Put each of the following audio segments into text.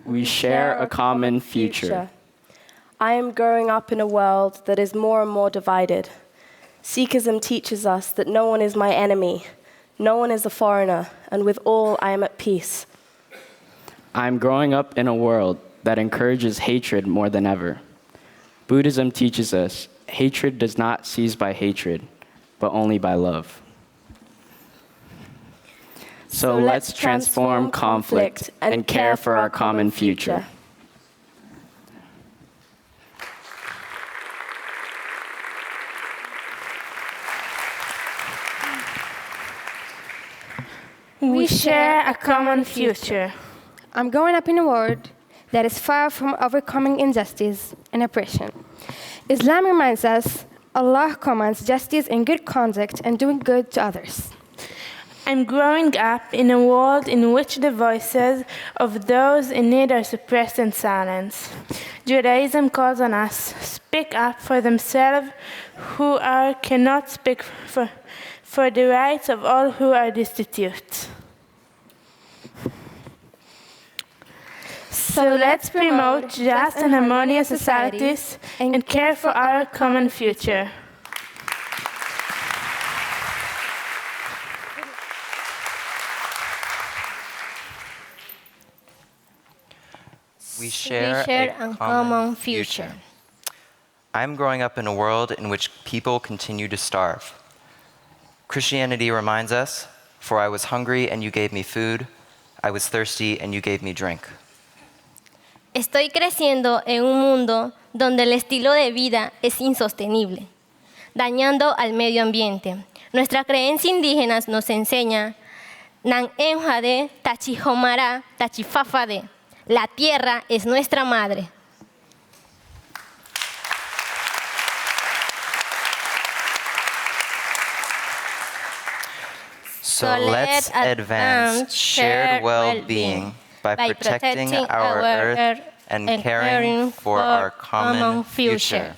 We share a common future. I am growing up in a world that is more and more divided. Sikhism teaches us that no one is my enemy, no one is a foreigner, and with all I am at peace. I'm growing up in a world that encourages hatred more than ever. Buddhism teaches us hatred does not cease by hatred, but only by love. So let's transform conflict and care for our common future. We share a common future. I'm growing up in a world that is far from overcoming injustice and oppression. Islam reminds us Allah commands justice and good conduct and doing good to others. I'm growing up in a world in which the voices of those in need are suppressed and silenced. Judaism calls on us to speak up for themselves who cannot speak for the rights of all who are destitute. So let's promote just and harmonious societies and care for our common future. We share a common future. I'm growing up in a world in which people continue to starve. Christianity reminds us, for I was hungry and you gave me food, I was thirsty and you gave me drink. Estoy creciendo en un mundo donde el estilo de vida es insostenible, dañando al medio ambiente. Nuestra creencia indígena nos enseña Nan enjade tachihomara tachifafade. La tierra es nuestra madre. So let's advance shared well-being by protecting our earth and caring for our common future.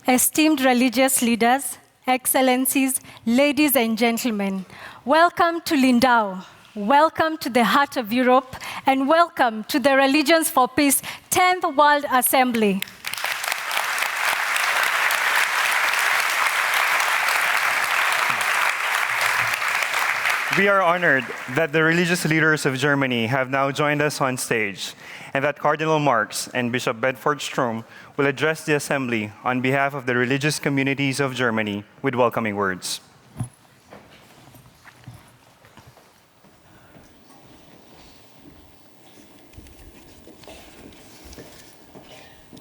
Esteemed religious leaders, excellencies, ladies and gentlemen, welcome to Lindau, welcome to the heart of Europe, and welcome to the Religions for Peace 10th World Assembly. We are honored that the religious leaders of Germany have now joined us on stage, and that Cardinal Marx and Bishop Bedford Strom will address the Assembly on behalf of the religious communities of Germany with welcoming words.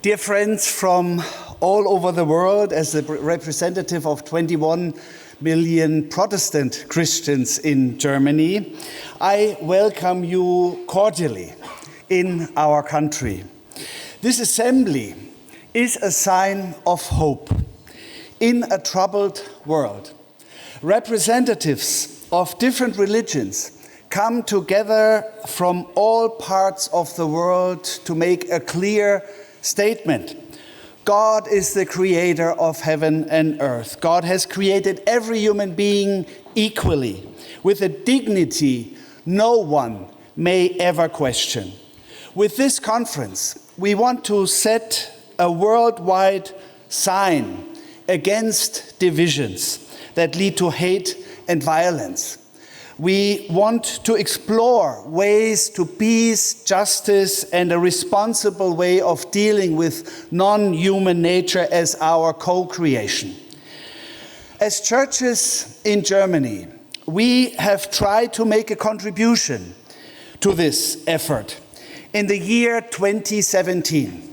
Dear friends from all over the world, as the representative of 21 million Protestant Christians in Germany, I welcome you cordially in our country. This assembly is a sign of hope in a troubled world. Representatives of different religions come together from all parts of the world to make a clear statement. God is the creator of heaven and earth. God has created every human being equally, with a dignity no one may ever question. With this conference, we want to set a worldwide sign against divisions that lead to hate and violence. We want to explore ways to peace, justice, and a responsible way of dealing with non-human nature as our co-creation. As churches in Germany, we have tried to make a contribution to this effort. In the year 2017,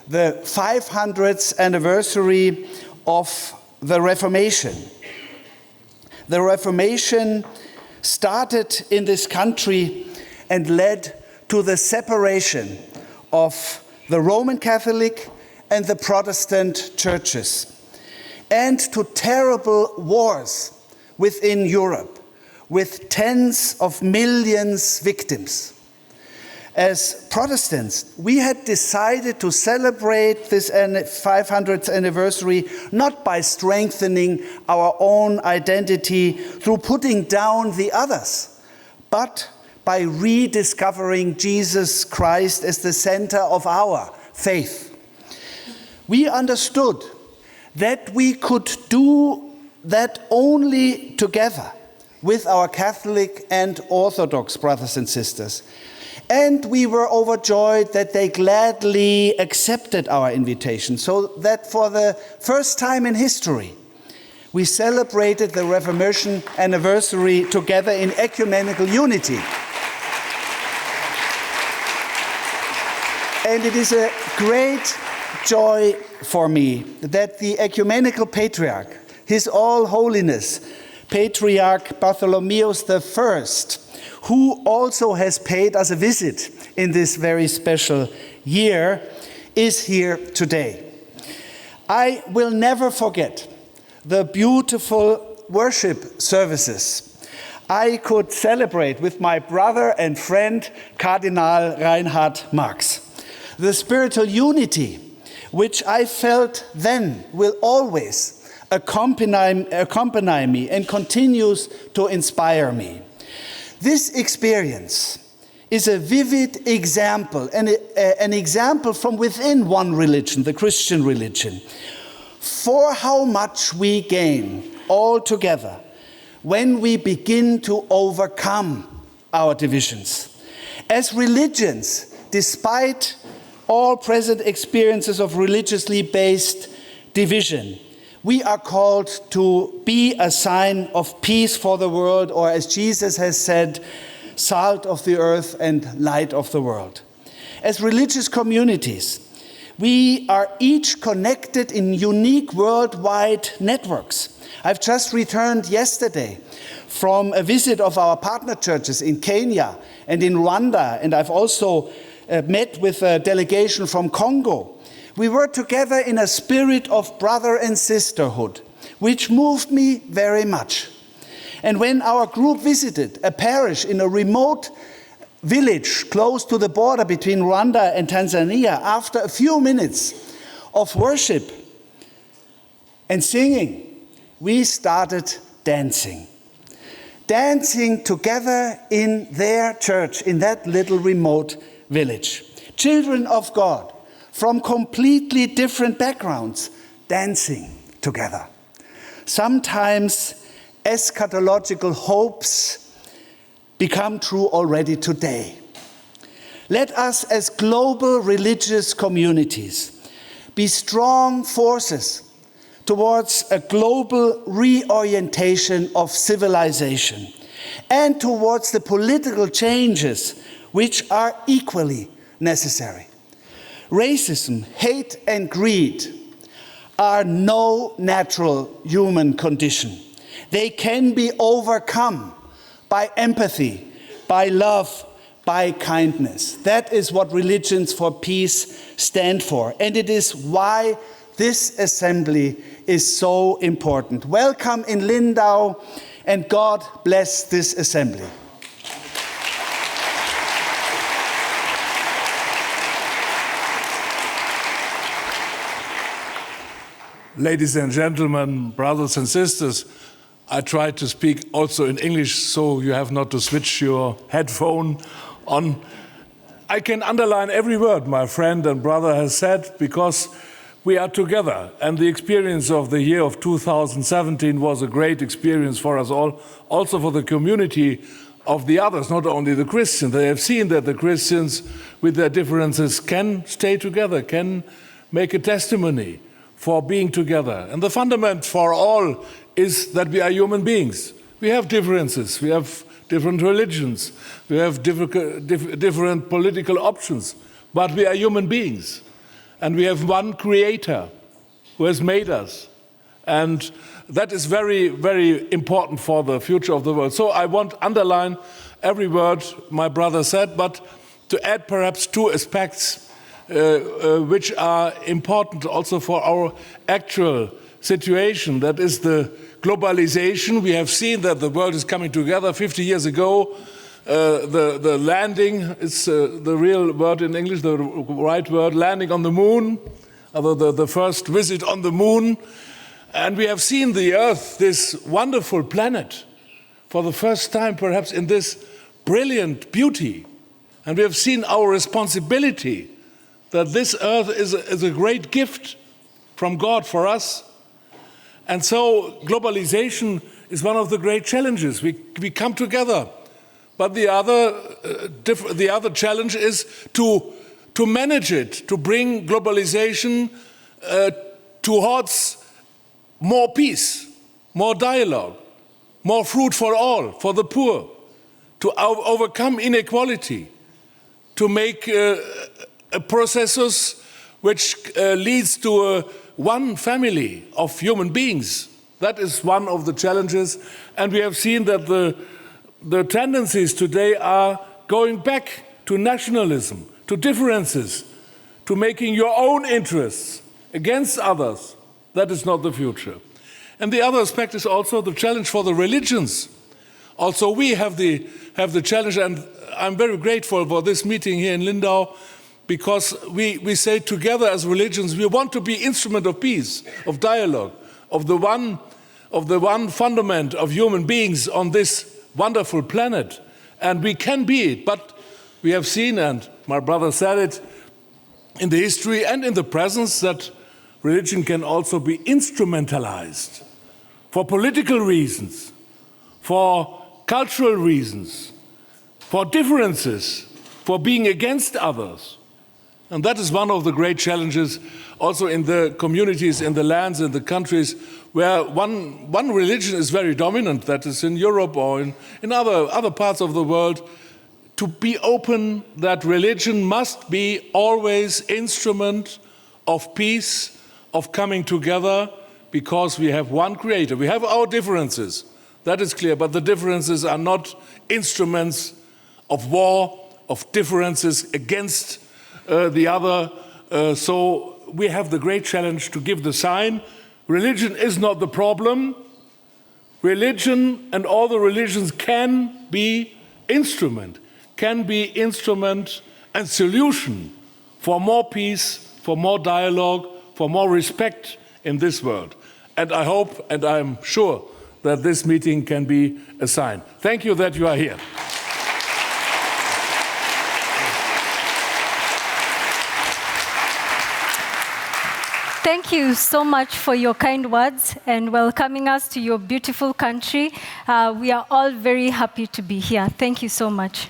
the 500th anniversary of the Reformation. The Reformation started in this country and led to the separation of the Roman Catholic and the Protestant churches, and to terrible wars within Europe, with tens of millions of victims. As Protestants, we had decided to celebrate this 500th anniversary not by strengthening our own identity through putting down the others, but by rediscovering Jesus Christ as the center of our faith. We understood that we could do that only together with our Catholic and Orthodox brothers and sisters. And we were overjoyed that they gladly accepted our invitation, so that for the first time in history, we celebrated the Reformation anniversary together in ecumenical unity. And it is a great joy for me that the ecumenical patriarch, His All Holiness, Patriarch Bartholomeus I, who also has paid us a visit in this very special year, is here today. I will never forget the beautiful worship services I could celebrate with my brother and friend, Cardinal Reinhard Marx. The spiritual unity which I felt then will always accompany me and continues to inspire me. This experience is a vivid example, an example from within one religion, the Christian religion, for how much we gain all together when we begin to overcome our divisions. As religions, despite all present experiences of religiously based division, we are called to be a sign of peace for the world, or as Jesus has said, salt of the earth and light of the world. As religious communities, we are each connected in unique worldwide networks. I've just returned yesterday from a visit of our partner churches in Kenya and in Rwanda, and I've also met with a delegation from Congo. We were together in a spirit of brother and sisterhood, which moved me very much. And when our group visited a parish in a remote village close to the border between Rwanda and Tanzania, after a few minutes of worship and singing, we started dancing. Dancing together in their church, in that little remote village. Children of God, from completely different backgrounds, dancing together. Sometimes eschatological hopes become true already today. Let us, as global religious communities, be strong forces towards a global reorientation of civilization and towards the political changes which are equally necessary. Racism, hate, and greed are no natural human condition. They can be overcome by empathy, by love, by kindness. That is what Religions for Peace stand for, and it is why this assembly is so important. Welcome in Lindau, and God bless this assembly. Ladies and gentlemen, brothers and sisters, I try to speak also in English so you have not to switch your headphone on. I can underline every word my friend and brother has said because we are together. And the experience of the year of 2017 was a great experience for us all, also for the community of the others, not only the Christians. They have seen that the Christians, with their differences, can stay together, can make a testimony for being together. And the fundament for all is that we are human beings. We have differences, we have different religions, we have different political options, but we are human beings. And we have one creator who has made us. And that is very, very important for the future of the world. So I want to underline every word my brother said, but to add perhaps two aspects which are important also for our actual situation. That is the globalization. We have seen that the world is coming together. 50 years ago, the landing, it's the real word in English, the right word, landing on the moon, the first visit on the moon. And we have seen the Earth, this wonderful planet, for the first time perhaps in this brilliant beauty. And we have seen our responsibility that this Earth is a great gift from God for us. And so globalization is one of the great challenges. We come together. But the other challenge is to manage it, to bring globalization towards more peace, more dialogue, more food for all, for the poor, to overcome inequality, to make processes which leads to one family of human beings. That is one of the challenges. And we have seen that the tendencies today are going back to nationalism, to differences, to making your own interests against others. That is not the future. And the other aspect is also the challenge for the religions. Also, we have the challenge, and I'm very grateful for this meeting here in Lindau, because we say together as religions, we want to be instrument of peace, of dialogue, of the one fundament of human beings on this wonderful planet. And we can be it, but we have seen, and my brother said it, in the history and in the present, that religion can also be instrumentalized for political reasons, for cultural reasons, for differences, for being against others. And that is one of the great challenges also in the communities, in the lands, in the countries where one religion is very dominant, that is in Europe or in other parts of the world, to be open that religion must be always instrument of peace, of coming together, because we have one creator. We have our differences, that is clear, but the differences are not instruments of war, of differences against the other. So we have the great challenge to give the sign. Religion is not the problem. Religion and all the religions can be instrument and solution for more peace, for more dialogue, for more respect in this world. And I hope and I'm sure that this meeting can be a sign. Thank you that you are here. Thank you so much for your kind words and welcoming us to your beautiful country. We are all very happy to be here. Thank you so much.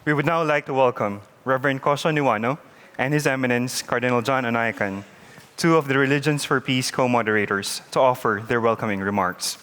We would now like to welcome Reverend Kosho Niwano and His Eminence Cardinal John Anayakan, two of the Religions for Peace co-moderators, to offer their welcoming remarks.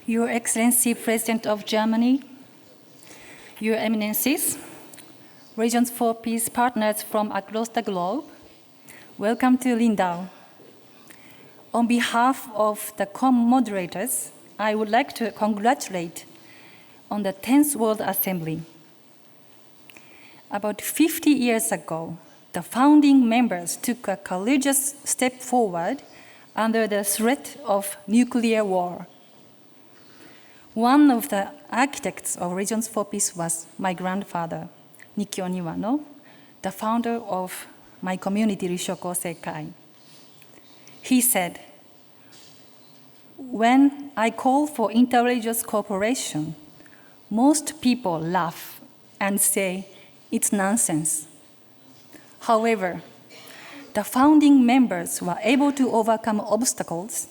Your Excellency President of Germany, Your Eminences, Regions for Peace partners from across the globe, welcome to Lindau. On behalf of the co-moderators, I would like to congratulate on the 10th World Assembly. About 50 years ago, the founding members took a courageous step forward under the threat of nuclear war. One of the architects of Regions for Peace was my grandfather, Nikio Niwano, the founder of my community, Rishoko Seikai. He said, "When I call for interreligious cooperation, most people laugh and say it's nonsense. However, the founding members were able to overcome obstacles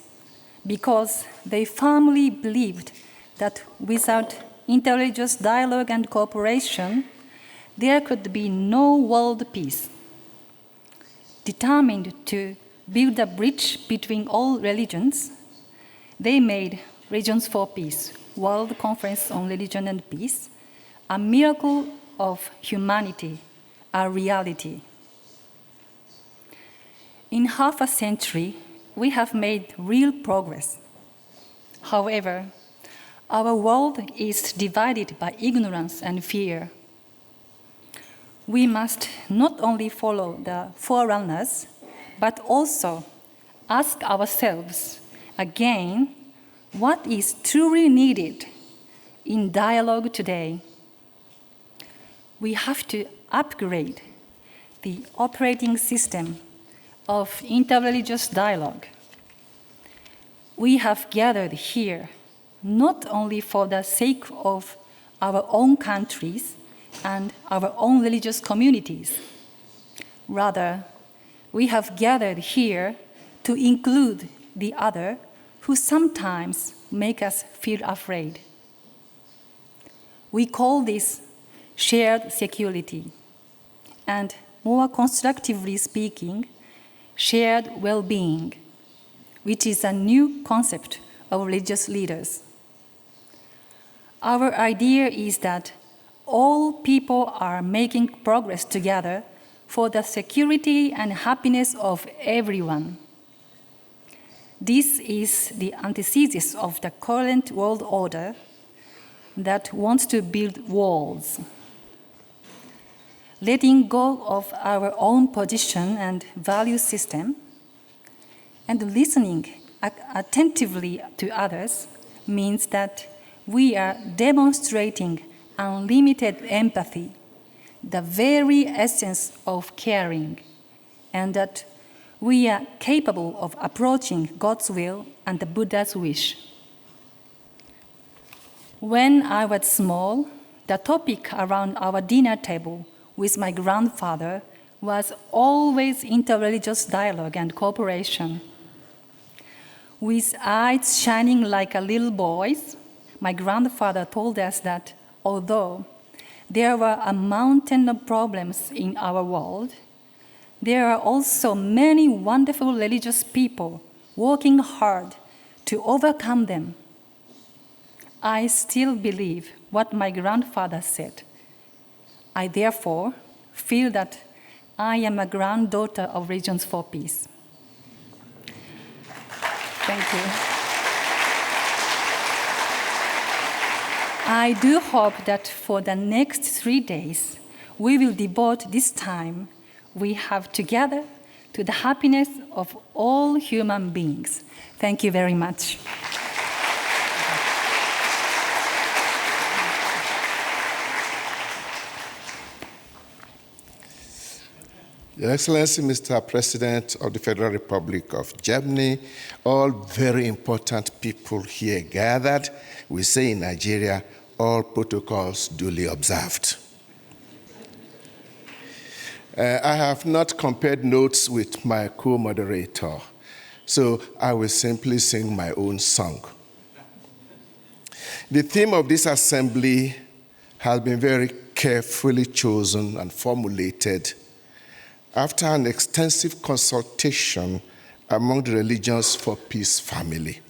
because they firmly believed that without interreligious dialogue and cooperation, there could be no world peace. Determined to build a bridge between all religions, they made Regions for Peace, World Conference on Religion and Peace, a miracle of humanity, a reality. In half a century, we have made real progress. However, our world is divided by ignorance and fear. We must not only follow the forerunners, but also ask ourselves again what is truly needed in dialogue today. We have to upgrade the operating system of interreligious dialogue. We have gathered here not only for the sake of our own countries and our own religious communities. Rather, we have gathered here to include the other who sometimes make us feel afraid. We call this shared security, and more constructively speaking, shared well-being, which is a new concept of religious leaders. Our idea is that all people are making progress together for the security and happiness of everyone. This is the antithesis of the current world order that wants to build walls. Letting go of our own position and value system and listening attentively to others means that we are demonstrating unlimited empathy, the very essence of caring, and that we are capable of approaching God's will and the Buddha's wish. When I was small, the topic around our dinner table with my grandfather was always interreligious dialogue and cooperation. With eyes shining like a little boy's, my grandfather told us that although there were a mountain of problems in our world, there are also many wonderful religious people working hard to overcome them. I still believe what my grandfather said. I therefore feel that I am a granddaughter of Regions for Peace. Thank you. I do hope that for the next 3 days, we will devote this time we have together to the happiness of all human beings. Thank you very much. Your Excellency, Mr. President of the Federal Republic of Germany, all very important people here gathered, we say in Nigeria, all protocols duly observed. I have not compared notes with my co-moderator, so I will simply sing my own song. The theme of this assembly has been very carefully chosen and formulated after an extensive consultation among the Religions for Peace family.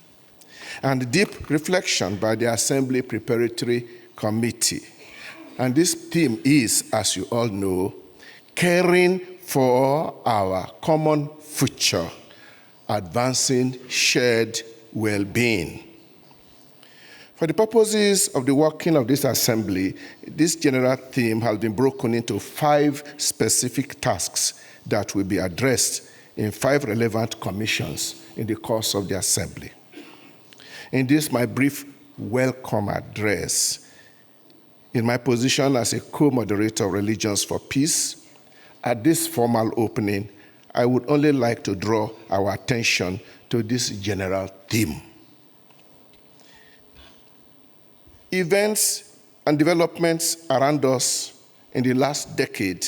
and deep reflection by the Assembly Preparatory Committee. And this theme is, as you all know, caring for our common future, advancing shared well-being. For the purposes of the working of this assembly, this general theme has been broken into 5 specific tasks that will be addressed in 5 relevant commissions in the course of the assembly. In this, my brief welcome address, in my position as a co-moderator of Religions for Peace, at this formal opening, I would only like to draw our attention to this general theme. Events and developments around us in the last decade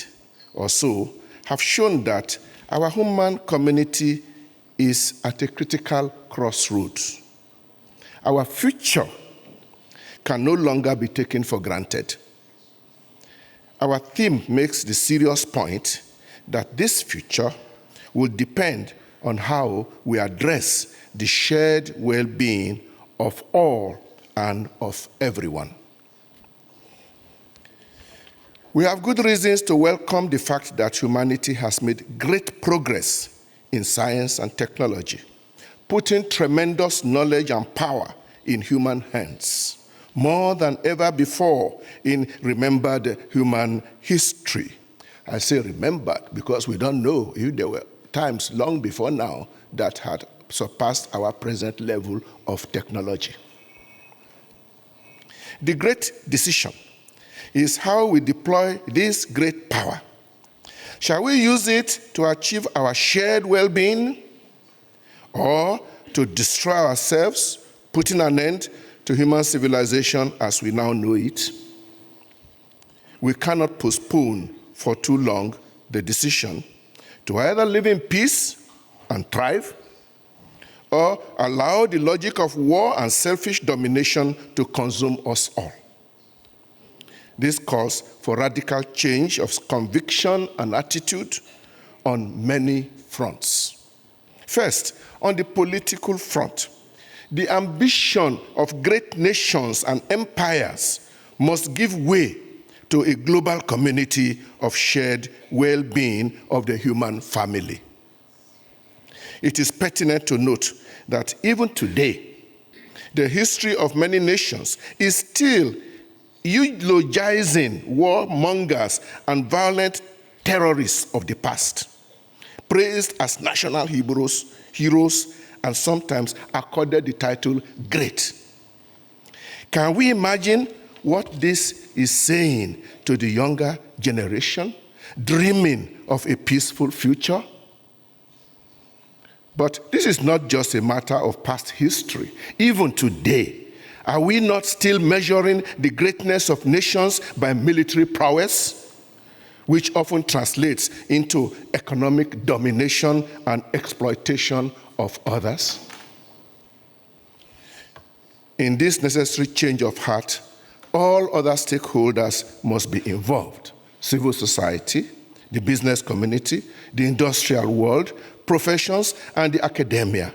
or so have shown that our human community is at a critical crossroads. Our future can no longer be taken for granted. Our theme makes the serious point that this future will depend on how we address the shared well-being of all and of everyone. We have good reasons to welcome the fact that humanity has made great progress in science and technology, putting tremendous knowledge and power in human hands, more than ever before in remembered human history. I say remembered because we don't know if there were times long before now that had surpassed our present level of technology. The great decision is how we deploy this great power. Shall we use it to achieve our shared well-being, or to destroy ourselves, putting an end to human civilization as we now know it? We cannot postpone for too long the decision to either live in peace and thrive, or allow the logic of war and selfish domination to consume us all. This calls for radical change of conviction and attitude on many fronts. First, on the political front, the ambition of great nations and empires must give way to a global community of shared well-being of the human family. It is pertinent to note that even today, the history of many nations is still eulogizing warmongers and violent terrorists of the past, praised as national heroes, and sometimes accorded the title Great. Can we imagine what this is saying to the younger generation, dreaming of a peaceful future? But this is not just a matter of past history. Even today, are we not still measuring the greatness of nations by military prowess, which often translates into economic domination and exploitation of others? In this necessary change of heart, all other stakeholders must be involved: civil society, the business community, the industrial world, professions, and the academia.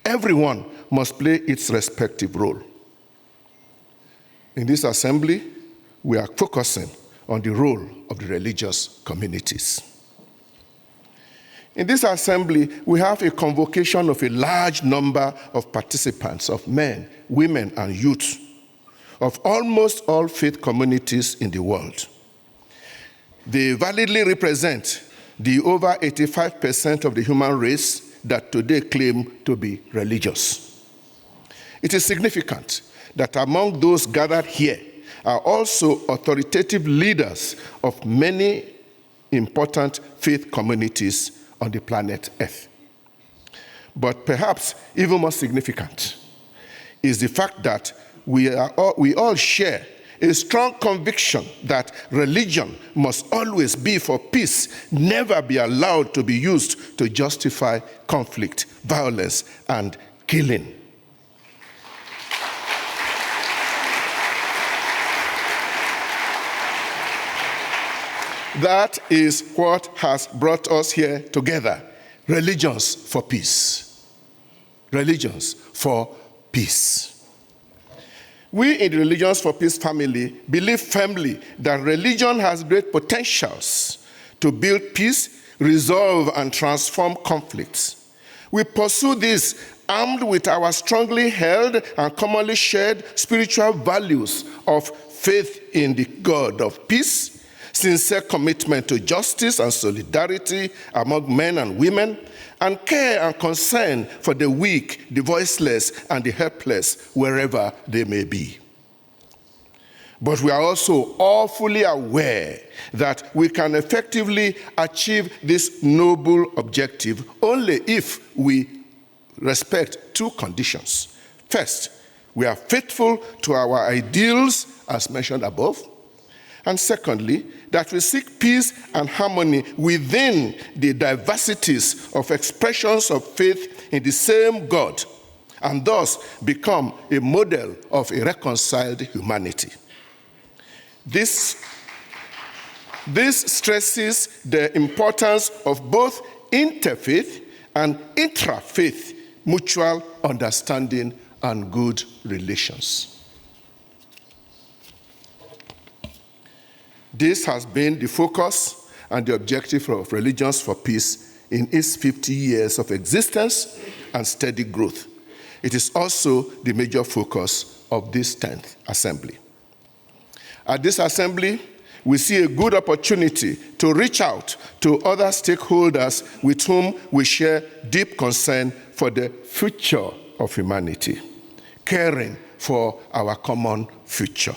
Everyone must play its respective role. In this assembly, we are focusing on the role of the religious communities. In this assembly, we have a convocation of a large number of participants, of men, women, and youth, of almost all faith communities in the world. They validly represent the over 85% of the human race that today claim to be religious. It is significant that among those gathered here are also authoritative leaders of many important faith communities on the planet Earth. But perhaps even more significant is the fact that we all share a strong conviction that religion must always be for peace, never be allowed to be used to justify conflict, violence, and killing. That is what has brought us here together. Religions for peace. Religions for peace. We in the Religions for Peace family believe firmly that religion has great potentials to build peace, resolve, and transform conflicts. We pursue this armed with our strongly held and commonly shared spiritual values of faith in the God of peace, sincere commitment to justice and solidarity among men and women, and care and concern for the weak, the voiceless, and the helpless wherever they may be. But we are also all fully aware that we can effectively achieve this noble objective only if we respect two conditions. First, we are faithful to our ideals as mentioned above. And secondly, that we seek peace and harmony within the diversities of expressions of faith in the same God, and thus become a model of a reconciled humanity. This stresses the importance of both interfaith and intrafaith mutual understanding and good relations. This has been the focus and the objective of Religions for Peace in its 50 years of existence and steady growth. It is also the major focus of this 10th Assembly. At this Assembly, we see a good opportunity to reach out to other stakeholders with whom we share deep concern for the future of humanity, caring for our common future.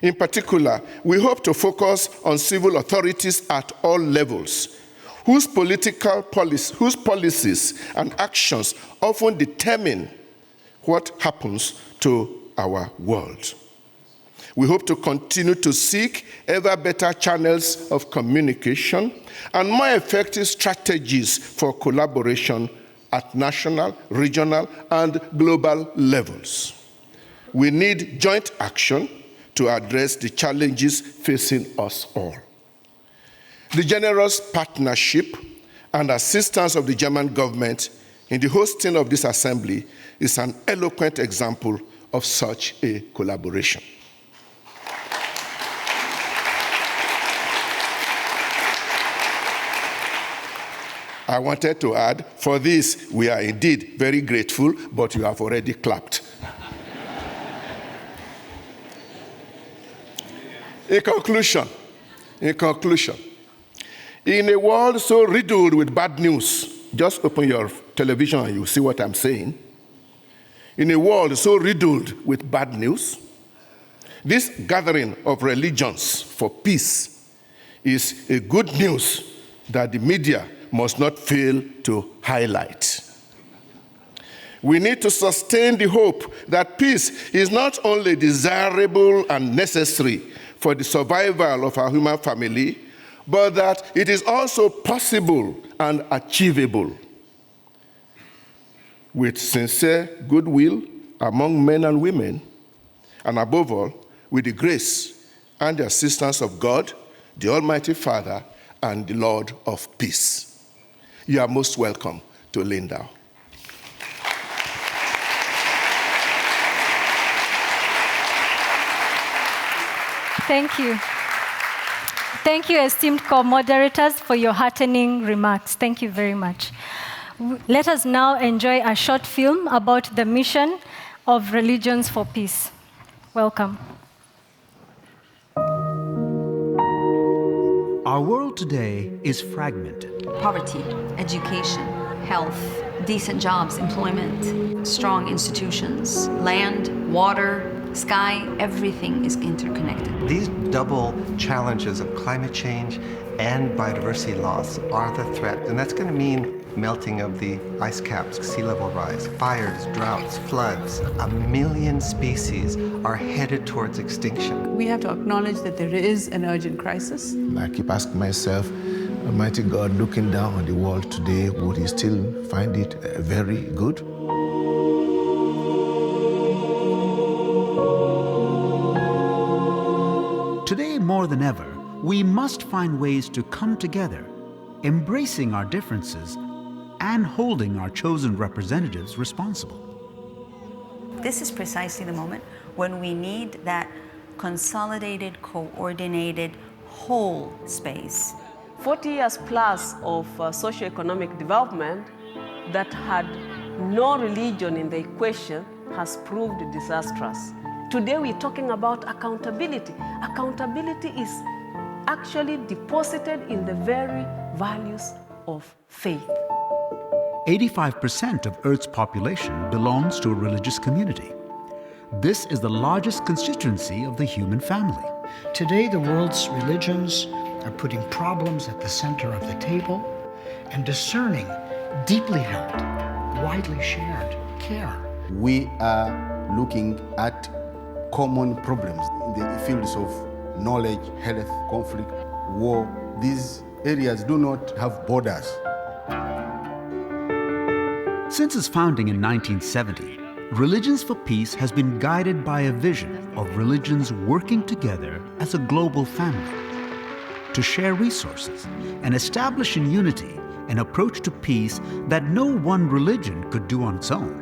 In particular, we hope to focus on civil authorities at all levels, whose policies and actions often determine what happens to our world. We hope to continue to seek ever better channels of communication and more effective strategies for collaboration at national, regional, and global levels. We need joint action to address the challenges facing us all. The generous partnership and assistance of the German government in the hosting of this assembly is an eloquent example of such a collaboration. I wanted to add, for this, we are indeed very grateful, but you have already clapped. In conclusion, in a world so riddled with bad news, just open your television and you'll see what I'm saying. In a world so riddled with bad news, this gathering of religions for peace is a good news that the media must not fail to highlight. We need to sustain the hope that peace is not only desirable and necessary for the survival of our human family, but that it is also possible and achievable with sincere goodwill among men and women, and above all, with the grace and the assistance of God, the Almighty Father, and the Lord of peace. You are most welcome to Lindau. Thank you. Thank you, esteemed co-moderators, for your heartening remarks. Thank you very much. Let us now enjoy a short film about the mission of Religions for Peace. Welcome. Our world today is fragmented. Poverty, education, health, decent jobs, employment, strong institutions, land, water, sky, everything is interconnected. These double challenges of climate change and biodiversity loss are the threat, and that's going to mean melting of the ice caps, sea level rise, fires, droughts, floods. 1 million species are headed towards extinction. We have to acknowledge that there is an urgent crisis. I keep asking myself, Almighty God, looking down on the world today, would He still find it very good? Today, more than ever, we must find ways to come together, embracing our differences and holding our chosen representatives responsible. this is precisely the moment when we need that consolidated, coordinated, whole space. 40 years plus of socioeconomic development that had no religion in the equation has proved disastrous. Today we're talking about accountability. Accountability is actually deposited in the very values of faith. 85% of Earth's population belongs to a religious community. This is the largest constituency of the human family. Today, the world's religions are putting problems at the center of the table and discerning, deeply held, widely shared care. We are looking at common problems in the fields of knowledge, health, conflict, war. These areas do not have borders. Since its founding in 1970, Religions for Peace has been guided by a vision of religions working together as a global family to share resources and establish in unity an approach to peace that no one religion could do on its own.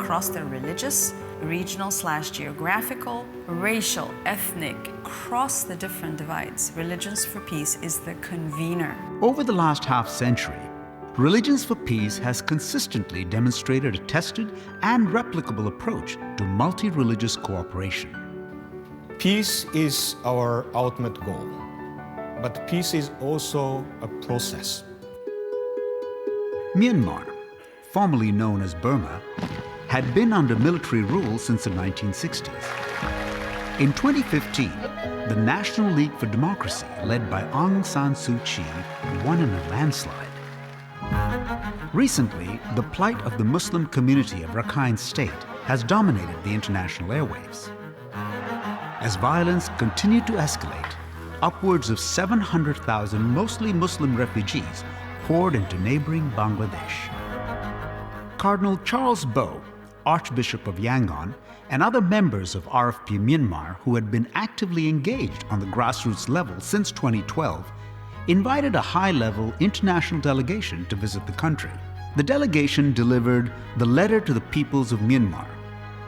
Across the religious, regional/geographical, racial, ethnic, across the different divides, Religions for Peace is the convener. Over the last half-century, Religions for Peace has consistently demonstrated a tested and replicable approach to multi-religious cooperation. Peace is our ultimate goal, but peace is also a process. Myanmar, formerly known as Burma, had been under military rule since the 1960s. In 2015, the National League for Democracy, led by Aung San Suu Kyi, won in a landslide. Recently, the plight of the Muslim community of Rakhine State has dominated the international airwaves. As violence continued to escalate, upwards of 700,000 mostly Muslim refugees poured into neighboring Bangladesh. Cardinal Charles Bo, Archbishop of Yangon, and other members of RFP Myanmar who had been actively engaged on the grassroots level since 2012, invited a high-level international delegation to visit the country. The delegation delivered the Letter to the Peoples of Myanmar,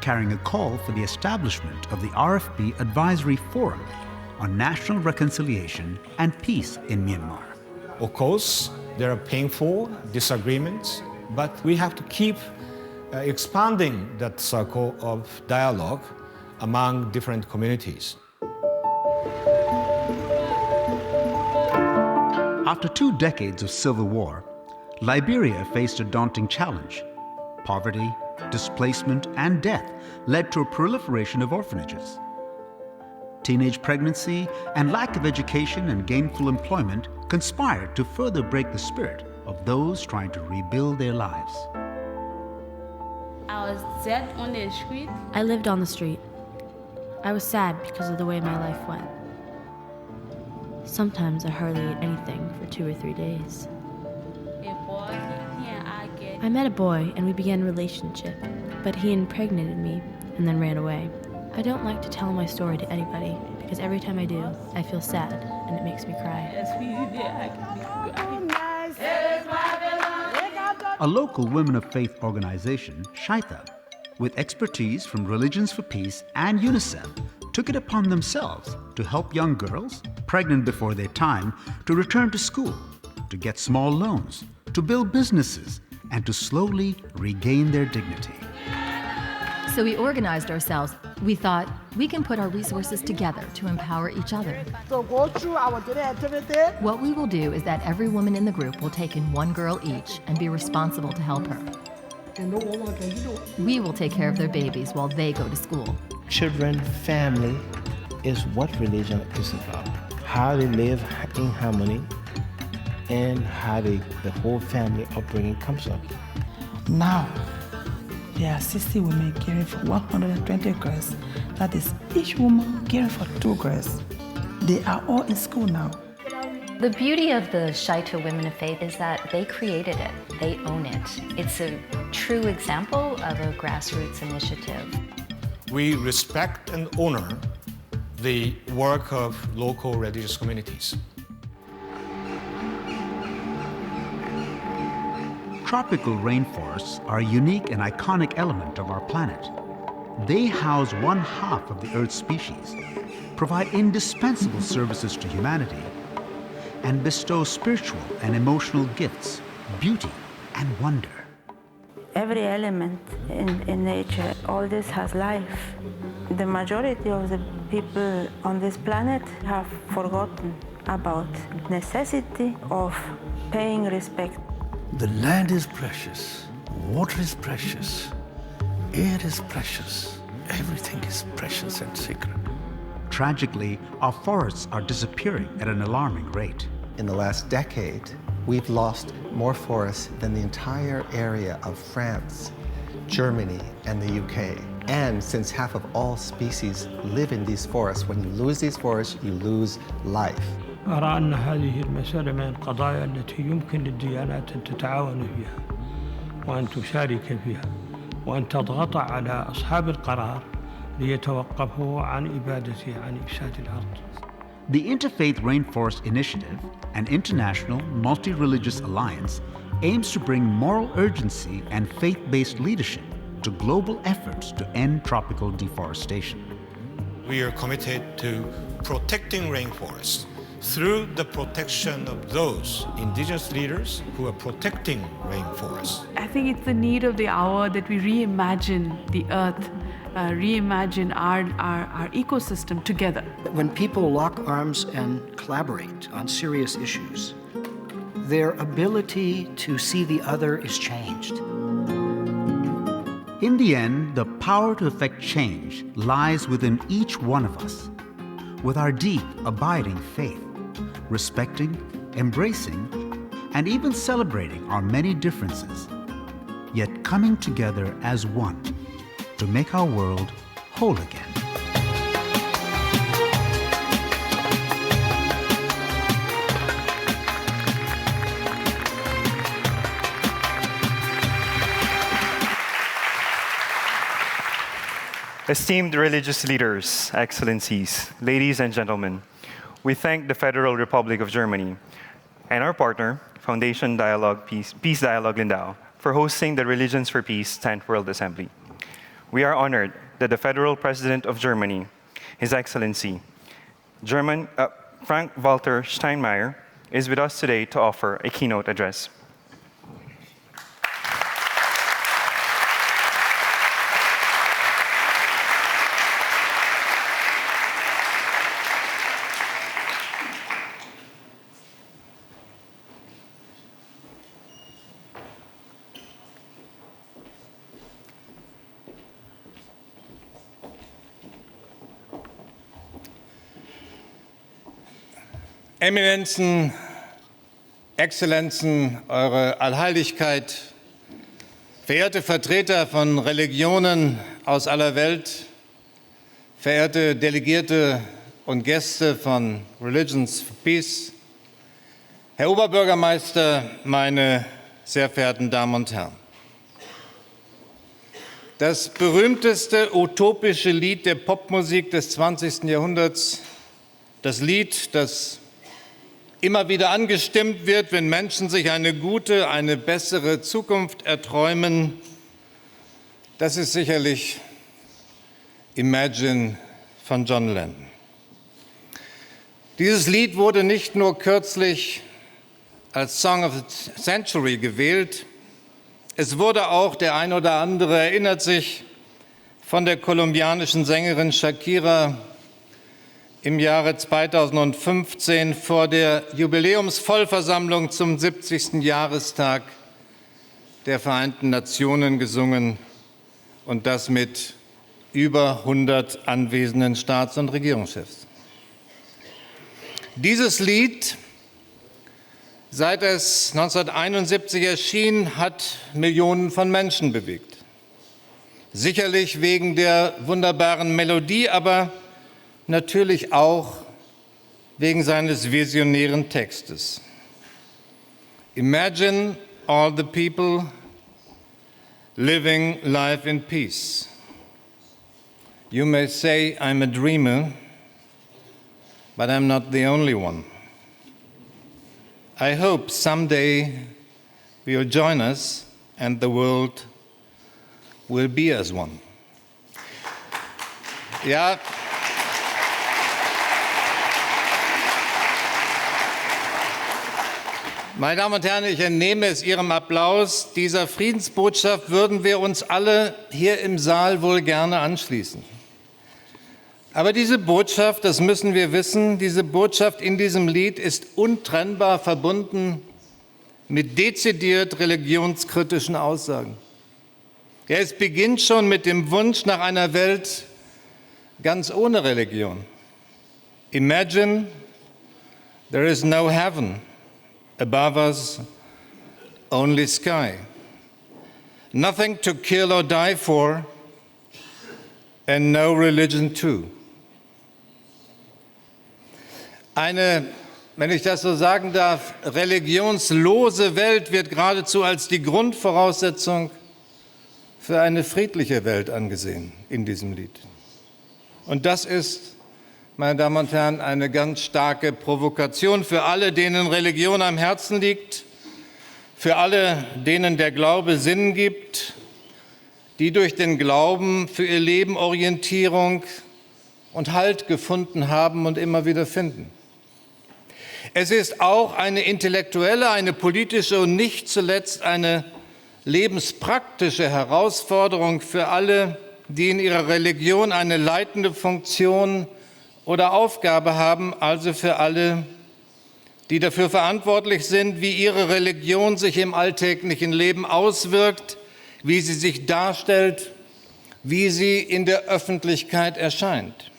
carrying a call for the establishment of the RFP Advisory Forum on National Reconciliation and Peace in Myanmar. Of course, there are painful disagreements, but we have to keep expanding that circle of dialogue among different communities. After 2 decades of civil war, Liberia faced a daunting challenge. Poverty, displacement, and death led to a proliferation of orphanages. Teenage pregnancy and lack of education and gainful employment conspired to further break the spirit of those trying to rebuild their lives. I was dead on the street. I lived on the street. I was sad because of the way my life went. Sometimes I hardly ate anything for 2 or 3 days. I met a boy and we began a relationship, but he impregnated me and then ran away. I don't like to tell my story to anybody because every time I do, I feel sad and it makes me cry. A local women of faith organization, Shaitha, with expertise from Religions for Peace and UNICEF, took it upon themselves to help young girls, pregnant before their time, to return to school, to get small loans, to build businesses, and to slowly regain their dignity. So we organized ourselves. We thought we can put our resources together to empower each other. So go through our daily activity. What we will do is that every woman in the group will take in 1 girl each and be responsible to help her. We will take care of their babies while they go to school. Children, family is what religion is about. How they live in harmony and how the whole family upbringing comes up. Now, there are 60 women caring for 120 girls. That is each woman caring for 2 girls. They are all in school now. The beauty of the Shaitha Women of Faith is that they created it. They own it. It's a true example of a grassroots initiative. We respect and honor the work of local religious communities. Tropical rainforests are a unique and iconic element of our planet. They house 1/2 of the Earth's species, provide indispensable services to humanity, and bestow spiritual and emotional gifts, beauty and wonder. Every element in nature, all this has life. The majority of the people on this planet have forgotten about necessity of paying respect. The land is precious, water is precious, air is precious, everything is precious and sacred. Tragically, our forests are disappearing at an alarming rate. In the last decade, we've lost more forests than the entire area of France, Germany, and the UK. And since half of all species live in these forests, when you lose these forests, you lose life. أرى أن هذه المسألة من القضايا التي يمكن للديانات أن تتعاون فيها وأن تشارك فيها وأن تضغط على أصحاب القرار ليتوقفوا عن إفساد الأرض. The Interfaith Rainforest Initiative, an international multi-religious alliance, aims to bring moral urgency and faith-based leadership to global efforts to end tropical deforestation. We are committed to protecting rainforests through the protection of those indigenous leaders who are protecting rainforests. I think it's the need of the hour that we reimagine the earth, reimagine our ecosystem together. When people lock arms and collaborate on serious issues, their ability to see the other is changed. In the end, the power to effect change lies within each one of us. With our deep, abiding faith, respecting, embracing, and even celebrating our many differences, yet coming together as one to make our world whole again. Esteemed religious leaders, excellencies, ladies and gentlemen, we thank the Federal Republic of Germany and our partner, Foundation Peace Dialogue Lindau, for hosting the Religions for Peace 10th World Assembly. We are honored that the Federal President of Germany, His Excellency, Frank-Walter Steinmeier, is with us today to offer a keynote address. Eminenzen, Exzellenzen, Eure Allheiligkeit, verehrte Vertreter von Religionen aus aller Welt, verehrte Delegierte und Gäste von Religions for Peace, Herr Oberbürgermeister, meine sehr verehrten Damen und Herren. Das berühmteste utopische Lied der Popmusik des 20. Jahrhunderts, das Lied, das immer wieder angestimmt wird, wenn Menschen sich eine gute, eine bessere Zukunft erträumen, das ist sicherlich Imagine von John Lennon. Dieses Lied wurde nicht nur kürzlich als Song of the Century gewählt, es wurde auch, der ein oder andere erinnert sich, von der kolumbianischen Sängerin Shakira im Jahre 2015 vor der Jubiläumsvollversammlung zum 70. Jahrestag der Vereinten Nationen gesungen und das mit über 100 anwesenden Staats- und Regierungschefs. Dieses Lied, seit es 1971 erschien, hat Millionen von Menschen bewegt. Sicherlich wegen der wunderbaren Melodie, aber natürlich auch wegen seines visionären Textes. Imagine all the people living life in peace. You may say I'm a dreamer, but I'm not the only one. I hope someday you'll join us and the world will be as one. Ja. Meine Damen und Herren, ich entnehme es Ihrem Applaus. Dieser Friedensbotschaft würden wir uns alle hier im Saal wohl gerne anschließen. Aber diese Botschaft, das müssen wir wissen, diese Botschaft in diesem Lied ist untrennbar verbunden mit dezidiert religionskritischen Aussagen. Ja, es beginnt schon mit dem Wunsch nach einer Welt ganz ohne Religion. Imagine there is no heaven. Above us, only sky. Nothing to kill or die for, and no religion too. Eine, wenn ich das so sagen darf, religionslose Welt wird geradezu als die Grundvoraussetzung für eine friedliche Welt angesehen in diesem Lied. Und das ist, meine Damen und Herren, eine ganz starke Provokation für alle, denen Religion am Herzen liegt, für alle, denen der Glaube Sinn gibt, die durch den Glauben für ihr Leben Orientierung und Halt gefunden haben und immer wieder finden. Es ist auch eine intellektuelle, eine politische und nicht zuletzt eine lebenspraktische Herausforderung für alle, die in ihrer Religion eine leitende Funktion oder Aufgabe haben, also für alle, die dafür verantwortlich sind, wie ihre Religion sich im alltäglichen Leben auswirkt, wie sie sich darstellt, wie sie in der Öffentlichkeit erscheint.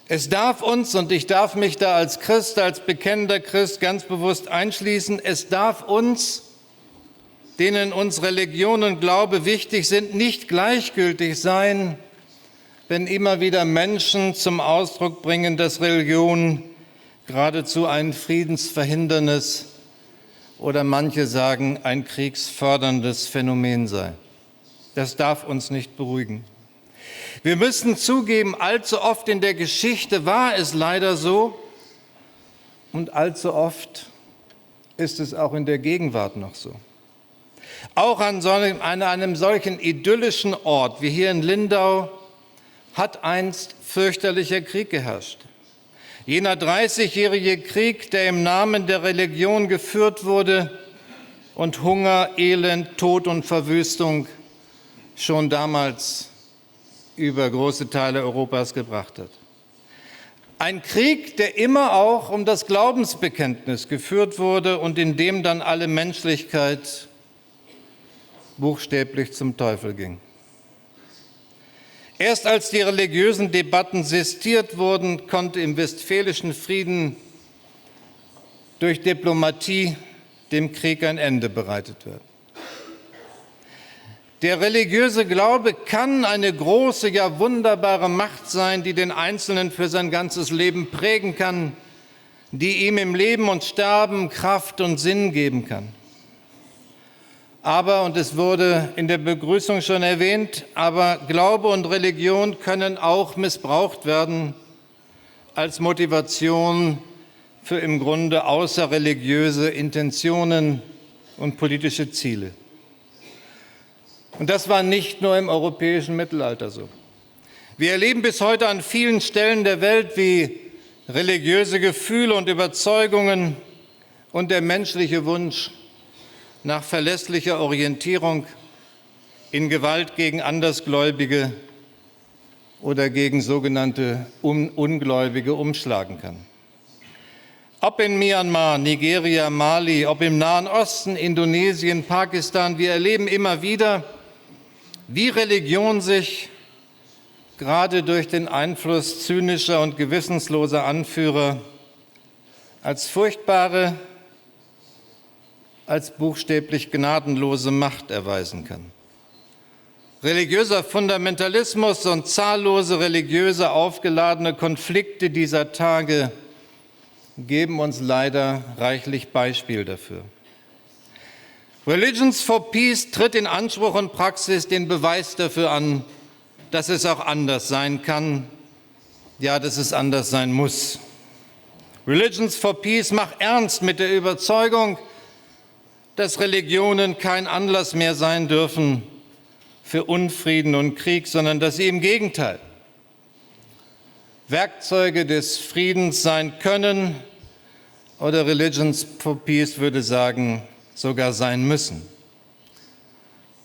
Es darf uns, und ich darf mich da als Christ, als bekennender Christ ganz bewusst einschließen, es darf uns, denen uns Religion und Glaube wichtig sind, nicht gleichgültig sein, wenn immer wieder Menschen zum Ausdruck bringen, dass Religion geradezu ein friedensverhinderndes oder manche sagen ein kriegsförderndes Phänomen sei. Das darf uns nicht beruhigen. Wir müssen zugeben, allzu oft in der Geschichte war es leider so und allzu oft ist es auch in der Gegenwart noch so. Auch an einem solchen idyllischen Ort wie hier in Lindau hat einst fürchterlicher Krieg geherrscht. Jener 30-jährige Krieg, der im Namen der Religion geführt wurde und Hunger, Elend, Tod und Verwüstung schon damals über große Teile Europas gebracht hat. Ein Krieg, der immer auch um das Glaubensbekenntnis geführt wurde und in dem dann alle Menschlichkeit buchstäblich zum Teufel ging. Erst als die religiösen Debatten sistiert wurden, konnte im Westfälischen Frieden durch Diplomatie dem Krieg ein Ende bereitet werden. Der religiöse Glaube kann eine große, ja wunderbare Macht sein, die den Einzelnen für sein ganzes Leben prägen kann, die ihm im Leben und Sterben Kraft und Sinn geben kann. Aber, und es wurde in der Begrüßung schon erwähnt, aber Glaube und Religion können auch missbraucht werden als Motivation für im Grunde außerreligiöse Intentionen und politische Ziele. Und das war nicht nur im europäischen Mittelalter so. Wir erleben bis heute an vielen Stellen der Welt, wie religiöse Gefühle und Überzeugungen und der menschliche Wunsch nach verlässlicher Orientierung in Gewalt gegen Andersgläubige oder gegen sogenannte Ungläubige umschlagen kann. Ob in Myanmar, Nigeria, Mali, ob im Nahen Osten, Indonesien, Pakistan, wir erleben immer wieder, wie Religion sich gerade durch den Einfluss zynischer und gewissensloser Anführer als furchtbare, als buchstäblich gnadenlose Macht erweisen kann. Religiöser Fundamentalismus und zahllose religiöse aufgeladene Konflikte dieser Tage geben uns leider reichlich Beispiel dafür. Religions for Peace tritt in Anspruch und Praxis den Beweis dafür an, dass es auch anders sein kann, ja, dass es anders sein muss. Religions for Peace macht ernst mit der Überzeugung, dass Religionen kein Anlass mehr sein dürfen für Unfrieden und Krieg, sondern dass sie im Gegenteil Werkzeuge des Friedens sein können oder Religions for Peace würde sagen, sogar sein müssen.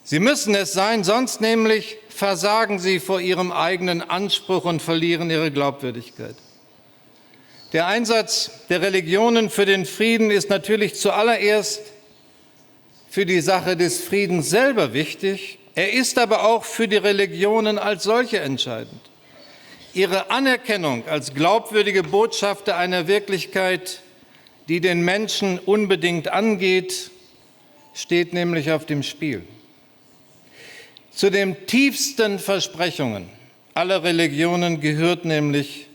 Sie müssen es sein, sonst nämlich versagen sie vor ihrem eigenen Anspruch und verlieren ihre Glaubwürdigkeit. Der Einsatz der Religionen für den Frieden ist natürlich zuallererst für die Sache des Friedens selber wichtig. Er ist aber auch für die Religionen als solche entscheidend. Ihre Anerkennung als glaubwürdige Botschafter einer Wirklichkeit, die den Menschen unbedingt angeht, steht nämlich auf dem Spiel. Zu den tiefsten Versprechungen aller Religionen gehört nämlich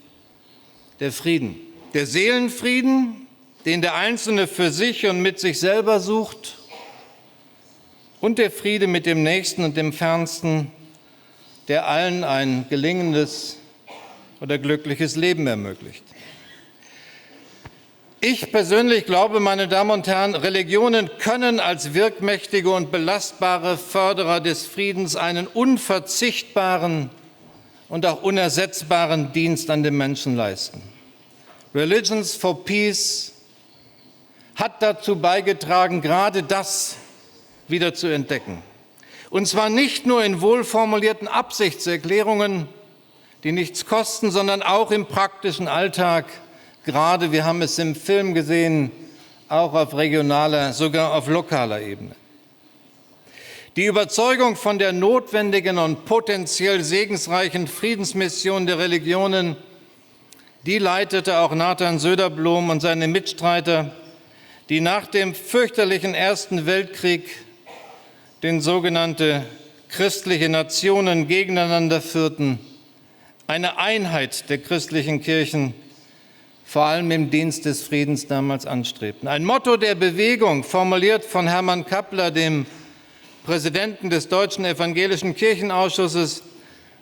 der Frieden. Der Seelenfrieden, den der Einzelne für sich und mit sich selber sucht, und der Friede mit dem Nächsten und dem Fernsten, der allen ein gelingendes oder glückliches Leben ermöglicht. Ich persönlich glaube, meine Damen und Herren, Religionen können als wirkmächtige und belastbare Förderer des Friedens einen unverzichtbaren und auch unersetzbaren Dienst an den Menschen leisten. Religions for Peace hat dazu beigetragen, gerade das wieder zu entdecken. Und zwar nicht nur in wohlformulierten Absichtserklärungen, die nichts kosten, sondern auch im praktischen Alltag. Gerade, wir haben es im Film gesehen, auch auf regionaler, sogar auf lokaler Ebene. Die Überzeugung von der notwendigen und potenziell segensreichen Friedensmission der Religionen, die leitete auch Nathan Söderblom und seine Mitstreiter, die nach dem fürchterlichen Ersten Weltkrieg den sogenannten christliche Nationen gegeneinander führten, eine Einheit der christlichen Kirchen vor allem im Dienst des Friedens damals anstrebten. Ein Motto der Bewegung, formuliert von Hermann Kappler, dem Präsidenten des Deutschen Evangelischen Kirchenausschusses,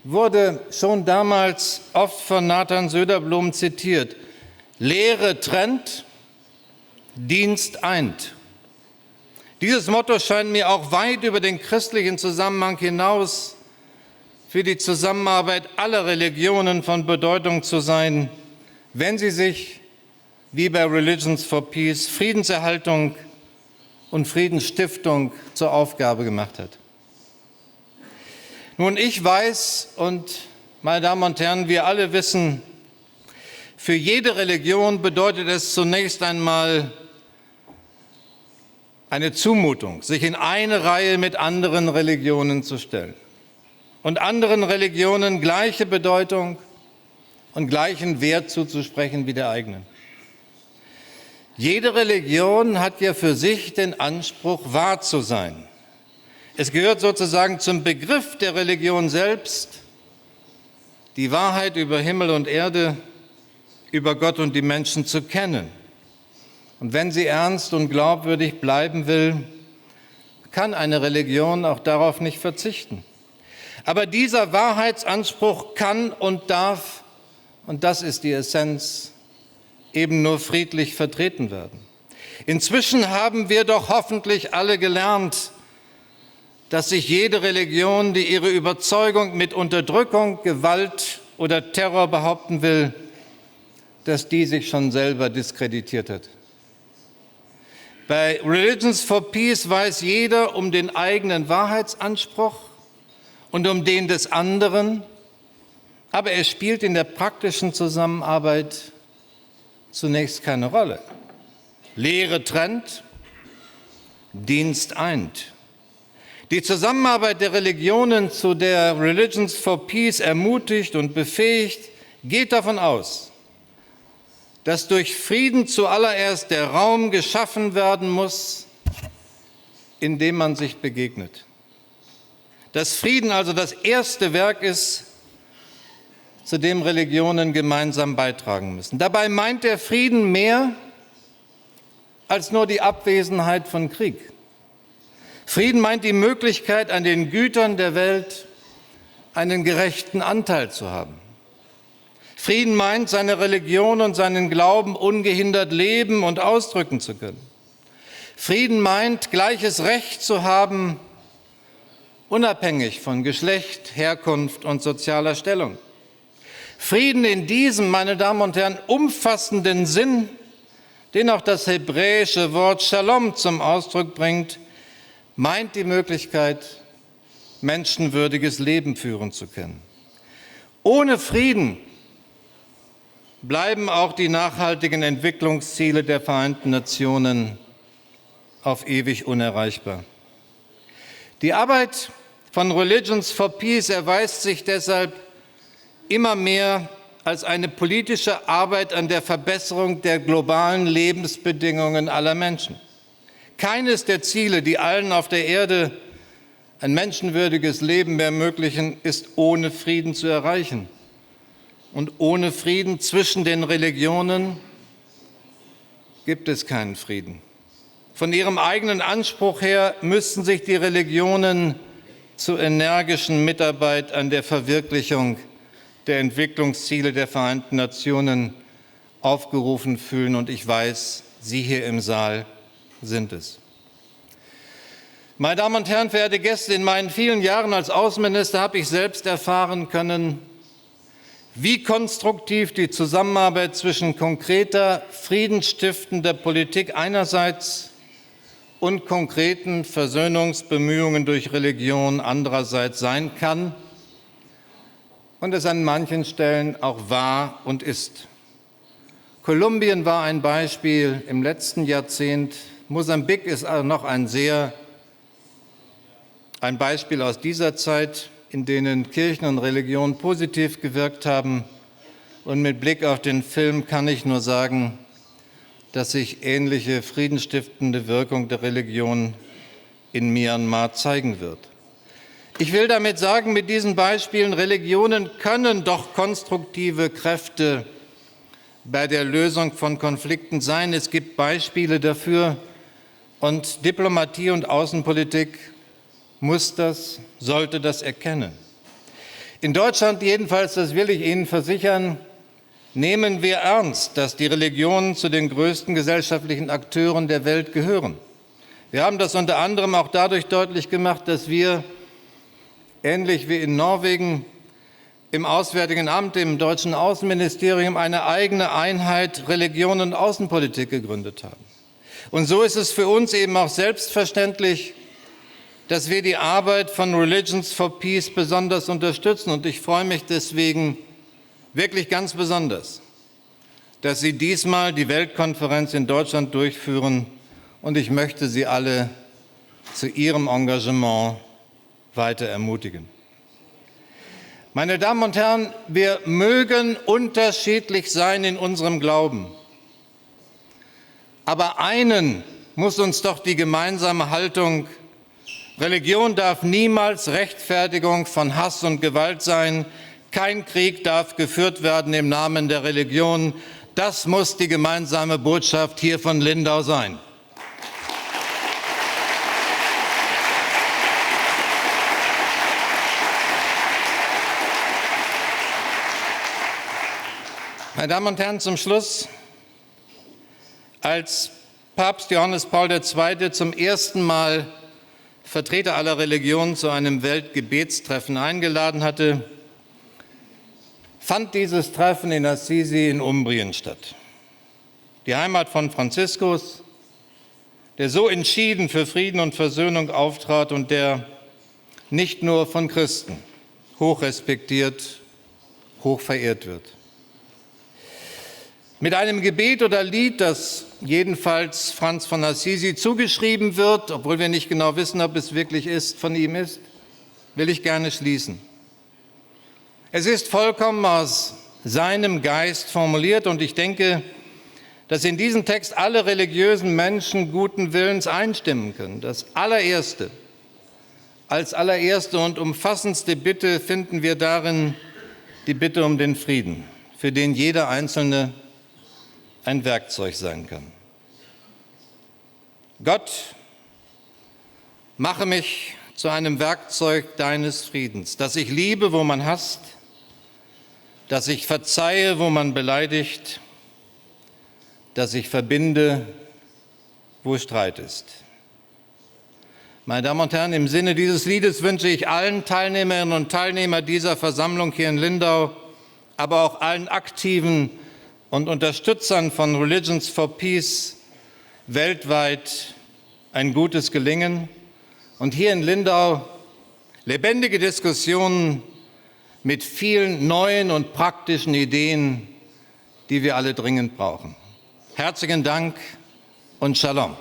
wurde schon damals oft von Nathan Söderblom zitiert. Lehre trennt, Dienst eint. Dieses Motto scheint mir auch weit über den christlichen Zusammenhang hinaus für die Zusammenarbeit aller Religionen von Bedeutung zu sein, wenn sie sich, wie bei Religions for Peace, Friedenserhaltung und Friedensstiftung zur Aufgabe gemacht hat. Nun, ich weiß und, meine Damen und Herren, wir alle wissen, für jede Religion bedeutet es zunächst einmal eine Zumutung, sich in eine Reihe mit anderen Religionen zu stellen und anderen Religionen gleiche Bedeutung und gleichen Wert zuzusprechen wie der eigenen. Jede Religion hat ja für sich den Anspruch, wahr zu sein. Es gehört sozusagen zum Begriff der Religion selbst, die Wahrheit über Himmel und Erde, über Gott und die Menschen zu kennen. Und wenn sie ernst und glaubwürdig bleiben will, kann eine Religion auch darauf nicht verzichten. Aber dieser Wahrheitsanspruch kann und darf, und das ist die Essenz, eben nur friedlich vertreten werden. Inzwischen haben wir doch hoffentlich alle gelernt, dass sich jede Religion, die ihre Überzeugung mit Unterdrückung, Gewalt oder Terror behaupten will, dass die sich schon selber diskreditiert hat. Bei Religions for Peace weiß jeder um den eigenen Wahrheitsanspruch und um den des anderen, aber er spielt in der praktischen Zusammenarbeit zunächst keine Rolle. Lehre trennt, Dienst eint. Die Zusammenarbeit der Religionen, zu der Religions for Peace ermutigt und befähigt, geht davon aus, dass durch Frieden zuallererst der Raum geschaffen werden muss, in dem man sich begegnet. Dass Frieden also das erste Werk ist, zu dem Religionen gemeinsam beitragen müssen. Dabei meint der Frieden mehr als nur die Abwesenheit von Krieg. Frieden meint die Möglichkeit, an den Gütern der Welt einen gerechten Anteil zu haben. Frieden meint, seine Religion und seinen Glauben ungehindert leben und ausdrücken zu können. Frieden meint, gleiches Recht zu haben, unabhängig von Geschlecht, Herkunft und sozialer Stellung. Frieden in diesem, meine Damen und Herren, umfassenden Sinn, den auch das hebräische Wort Shalom zum Ausdruck bringt, meint die Möglichkeit, menschenwürdiges Leben führen zu können. Ohne Frieden bleiben auch die nachhaltigen Entwicklungsziele der Vereinten Nationen auf ewig unerreichbar. Die Arbeit von Religions for Peace erweist sich deshalb immer mehr als eine politische Arbeit an der Verbesserung der globalen Lebensbedingungen aller Menschen. Keines der Ziele, die allen auf der Erde ein menschenwürdiges Leben ermöglichen, ist ohne Frieden zu erreichen. Und ohne Frieden zwischen den Religionen gibt es keinen Frieden. Von ihrem eigenen Anspruch her müssten sich die Religionen zur energischen Mitarbeit an der Verwirklichung der Entwicklungsziele der Vereinten Nationen aufgerufen fühlen. Und ich weiß, Sie hier im Saal sind es. Meine Damen und Herren, verehrte Gäste, in meinen vielen Jahren als Außenminister habe ich selbst erfahren können, wie konstruktiv die Zusammenarbeit zwischen konkreter, friedensstiftender Politik einerseits und konkreten Versöhnungsbemühungen durch Religion andererseits sein kann und es an manchen Stellen auch war und ist. Kolumbien war ein Beispiel im letzten Jahrzehnt. Mosambik ist noch ein Beispiel aus dieser Zeit, in denen Kirchen und Religion positiv gewirkt haben. Und mit Blick auf den Film kann ich nur sagen, dass sich ähnliche friedensstiftende Wirkung der Religion in Myanmar zeigen wird. Ich will damit sagen, mit diesen Beispielen, Religionen können doch konstruktive Kräfte bei der Lösung von Konflikten sein. Es gibt Beispiele dafür und Diplomatie und Außenpolitik sollte das erkennen. In Deutschland jedenfalls, das will ich Ihnen versichern, nehmen wir ernst, dass die Religionen zu den größten gesellschaftlichen Akteuren der Welt gehören. Wir haben das unter anderem auch dadurch deutlich gemacht, dass wir, ähnlich wie in Norwegen, im Auswärtigen Amt, im deutschen Außenministerium, eine eigene Einheit Religion und Außenpolitik gegründet haben. Und so ist es für uns eben auch selbstverständlich, dass wir die Arbeit von Religions for Peace besonders unterstützen. Und ich freue mich deswegen wirklich ganz besonders, dass Sie diesmal die Weltkonferenz in Deutschland durchführen. Und ich möchte Sie alle zu Ihrem Engagement weiter ermutigen. Meine Damen und Herren, wir mögen unterschiedlich sein in unserem Glauben. Aber einen muss uns doch die gemeinsame Haltung: Religion darf niemals Rechtfertigung von Hass und Gewalt sein. Kein Krieg darf geführt werden im Namen der Religion. Das muss die gemeinsame Botschaft hier von Lindau sein. Meine Damen und Herren, zum Schluss: Als Papst Johannes Paul II. Zum ersten Mal Vertreter aller Religionen zu einem Weltgebetstreffen eingeladen hatte, fand dieses Treffen in Assisi in Umbrien statt. Die Heimat von Franziskus, der so entschieden für Frieden und Versöhnung auftrat und der nicht nur von Christen hoch respektiert, hoch verehrt wird. Mit einem Gebet oder Lied, das jedenfalls Franz von Assisi zugeschrieben wird, obwohl wir nicht genau wissen, ob es wirklich von ihm ist, will ich gerne schließen. Es ist vollkommen aus seinem Geist formuliert und ich denke, dass in diesen Text alle religiösen Menschen guten Willens einstimmen können. Als allererste und umfassendste Bitte finden wir darin die Bitte um den Frieden, für den jeder Einzelne ein Werkzeug sein kann. Gott, mache mich zu einem Werkzeug deines Friedens, dass ich liebe, wo man hasst, dass ich verzeihe, wo man beleidigt, dass ich verbinde, wo Streit ist. Meine Damen und Herren, im Sinne dieses Liedes wünsche ich allen Teilnehmerinnen und Teilnehmern dieser Versammlung hier in Lindau aber auch allen Aktiven und Unterstützern von Religions for Peace weltweit ein gutes Gelingen und hier in Lindau lebendige Diskussionen mit vielen neuen und praktischen Ideen, die wir alle dringend brauchen. Herzlichen Dank und Shalom.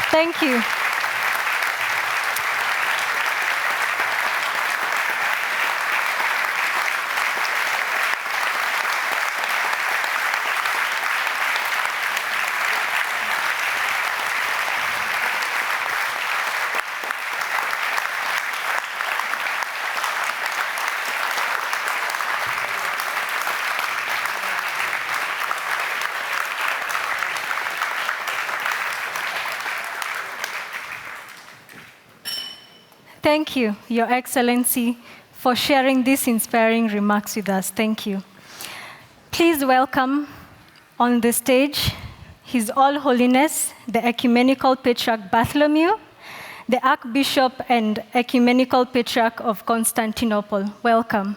Thank you. Thank you, Your Excellency, for sharing these inspiring remarks with us. Thank you. Please welcome on the stage His All Holiness, the Ecumenical Patriarch Bartholomew, the Archbishop and Ecumenical Patriarch of Constantinople. Welcome.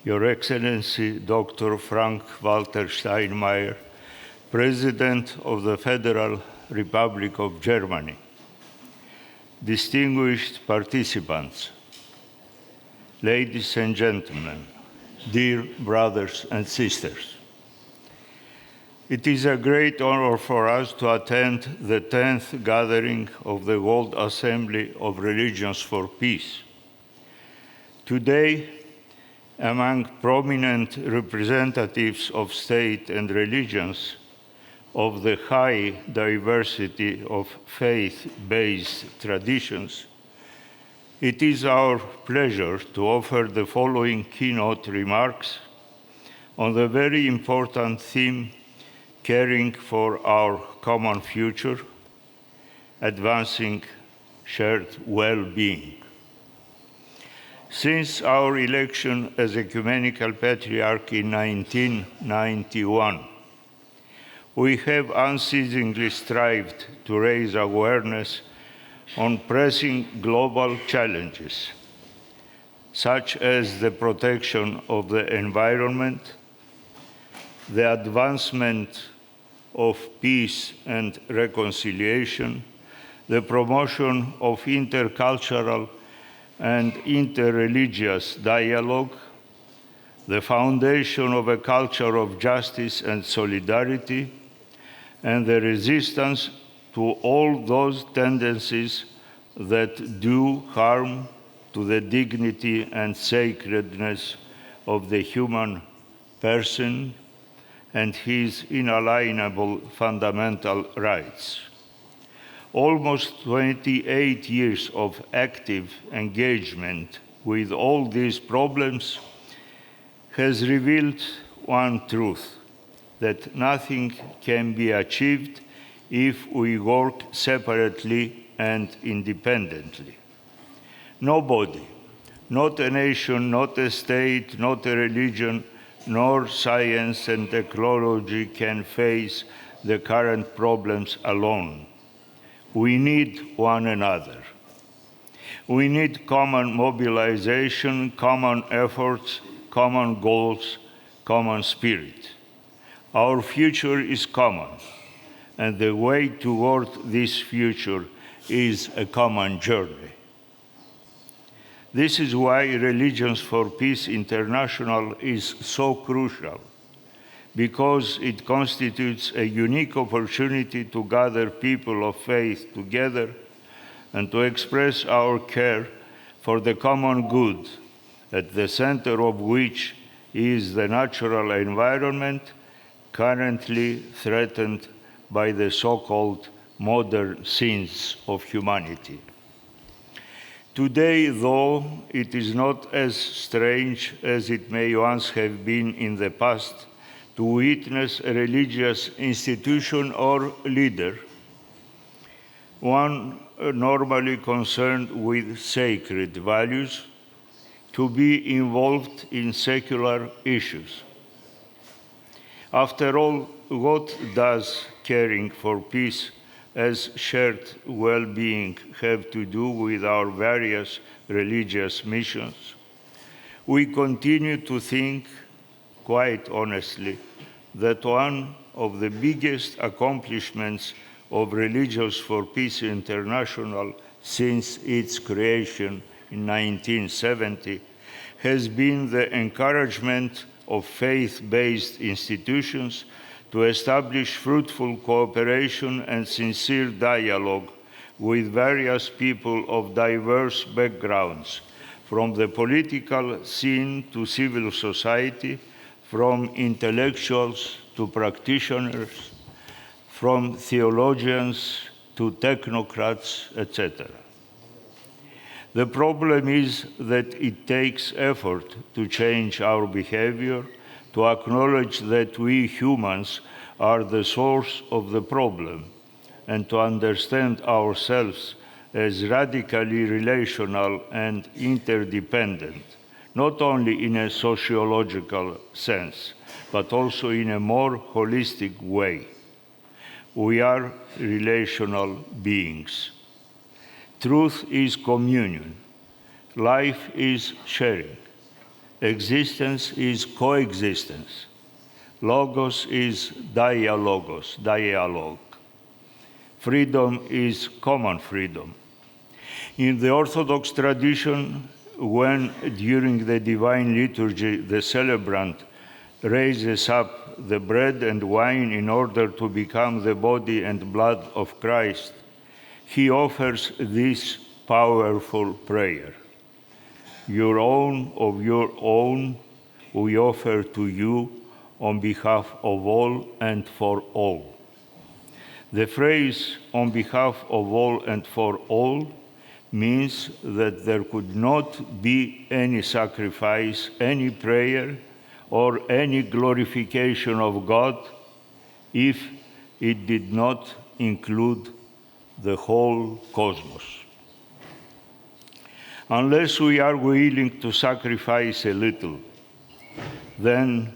Your Excellency, Dr. Frank Walter Steinmeier, President of the Federal Republic of Germany, distinguished participants, ladies and gentlemen, dear brothers and sisters. It is a great honor for us to attend the 10th gathering of the World Assembly of Religions for Peace. Today, among prominent representatives of state and religions, of the high diversity of faith-based traditions, it is our pleasure to offer the following keynote remarks on the very important theme, caring for our common future, advancing shared well-being. Since our election as Ecumenical Patriarch in 1991, we have unceasingly strived to raise awareness on pressing global challenges, such as the protection of the environment, the advancement of peace and reconciliation, the promotion of intercultural and interreligious dialogue, the foundation of a culture of justice and solidarity, and the resistance to all those tendencies that do harm to the dignity and sacredness of the human person and his inalienable fundamental rights. Almost 28 years of active engagement with all these problems has revealed one truth, that nothing can be achieved if we work separately and independently. Nobody, not a nation, not a state, not a religion, nor science and technology can face the current problems alone. We need one another. We need common mobilization, common efforts, common goals, common spirit. Our future is common, and the way toward this future is a common journey. This is why Religions for Peace International is so crucial, because it constitutes a unique opportunity to gather people of faith together and to express our care for the common good, at the center of which is the natural environment currently threatened by the so-called modern sins of humanity. Today, though, it is not as strange as it may once have been in the past to witness a religious institution or leader, one normally concerned with sacred values, to be involved in secular issues. After all, what does caring for peace as shared well-being have to do with our various religious missions? We continue to think, quite honestly, that one of the biggest accomplishments of Religions for Peace International since its creation in 1970 has been the encouragement of faith-based institutions to establish fruitful cooperation and sincere dialogue with various people of diverse backgrounds, from the political scene to civil society, from intellectuals to practitioners, from theologians to technocrats, etc. The problem is that it takes effort to change our behavior, to acknowledge that we humans are the source of the problem, and to understand ourselves as radically relational and interdependent, not only in a sociological sense, but also in a more holistic way. We are relational beings. Truth is communion. Life is sharing. Existence is coexistence. Logos is dialogue. Freedom is common freedom. In the Orthodox tradition, when during the divine liturgy the celebrant raises up the bread and wine in order to become the body and blood of Christ, he offers this powerful prayer. Your own of your own we offer to you on behalf of all and for all. The phrase on behalf of all and for all means that there could not be any sacrifice, any prayer, or any glorification of God if it did not include the whole cosmos. Unless we are willing to sacrifice a little, then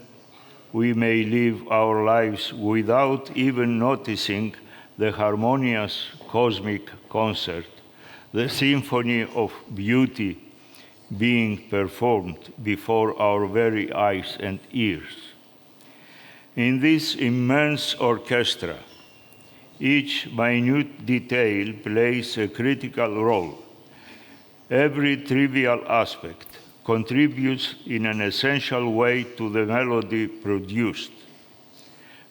we may live our lives without even noticing the harmonious cosmic concert, the symphony of beauty being performed before our very eyes and ears. In this immense orchestra, each minute detail plays a critical role. Every trivial aspect contributes in an essential way to the melody produced.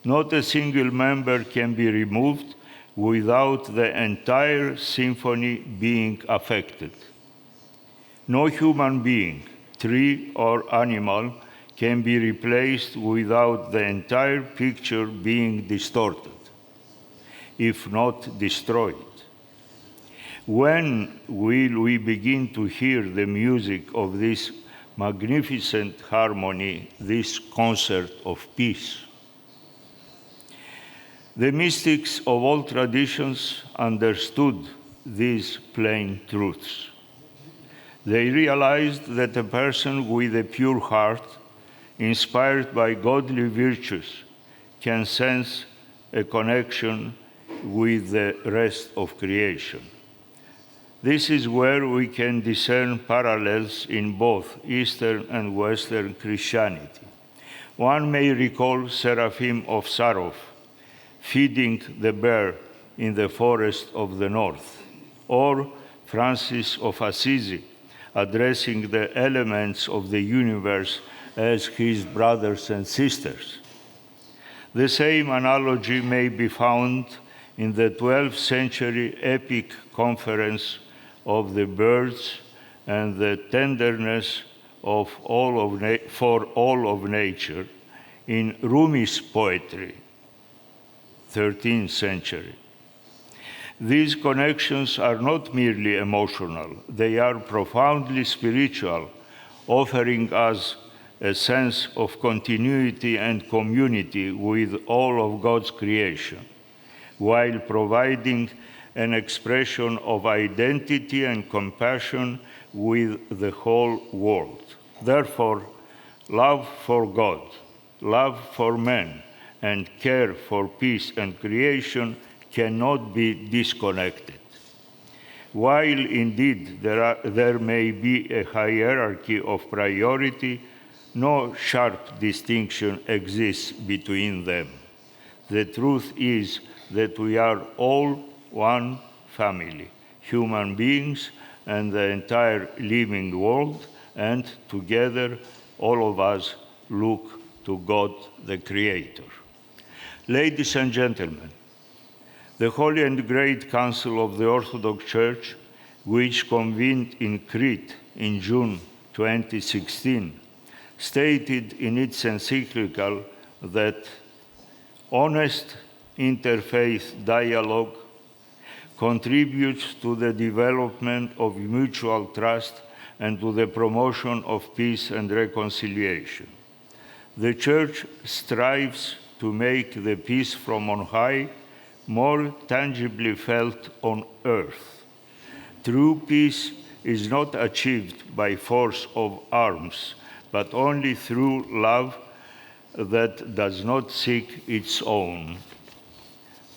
Not a single member can be removed without the entire symphony being affected. No human being, tree or animal, can be replaced without the entire picture being distorted, if not destroyed. When will we begin to hear the music of this magnificent harmony, this concert of peace? The mystics of all traditions understood these plain truths. They realized that a person with a pure heart, inspired by godly virtues, can sense a connection with the rest of creation. This is where we can discern parallels in both Eastern and Western Christianity. One may recall Seraphim of Sarov feeding the bear in the forest of the north, or Francis of Assisi addressing the elements of the universe as his brothers and sisters. The same analogy may be found in the 12th century epic conference of the birds and the tenderness for all of nature in Rumi's poetry, 13th century. These connections are not merely emotional, they are profoundly spiritual, offering us a sense of continuity and community with all of God's creation, while providing an expression of identity and compassion with the whole world. Therefore, love for God, love for man, and care for peace and creation cannot be disconnected. While indeed there may be a hierarchy of priority, no sharp distinction exists between them. The truth is that we are all one family, human beings and the entire living world, and together all of us look to God the Creator. Ladies and gentlemen, the Holy and Great Council of the Orthodox Church, which convened in Crete in June 2016, stated in its encyclical that honest interfaith dialogue contributes to the development of mutual trust and to the promotion of peace and reconciliation. The Church strives to make the peace from on high more tangibly felt on earth. True peace is not achieved by force of arms, but only through love that does not seek its own.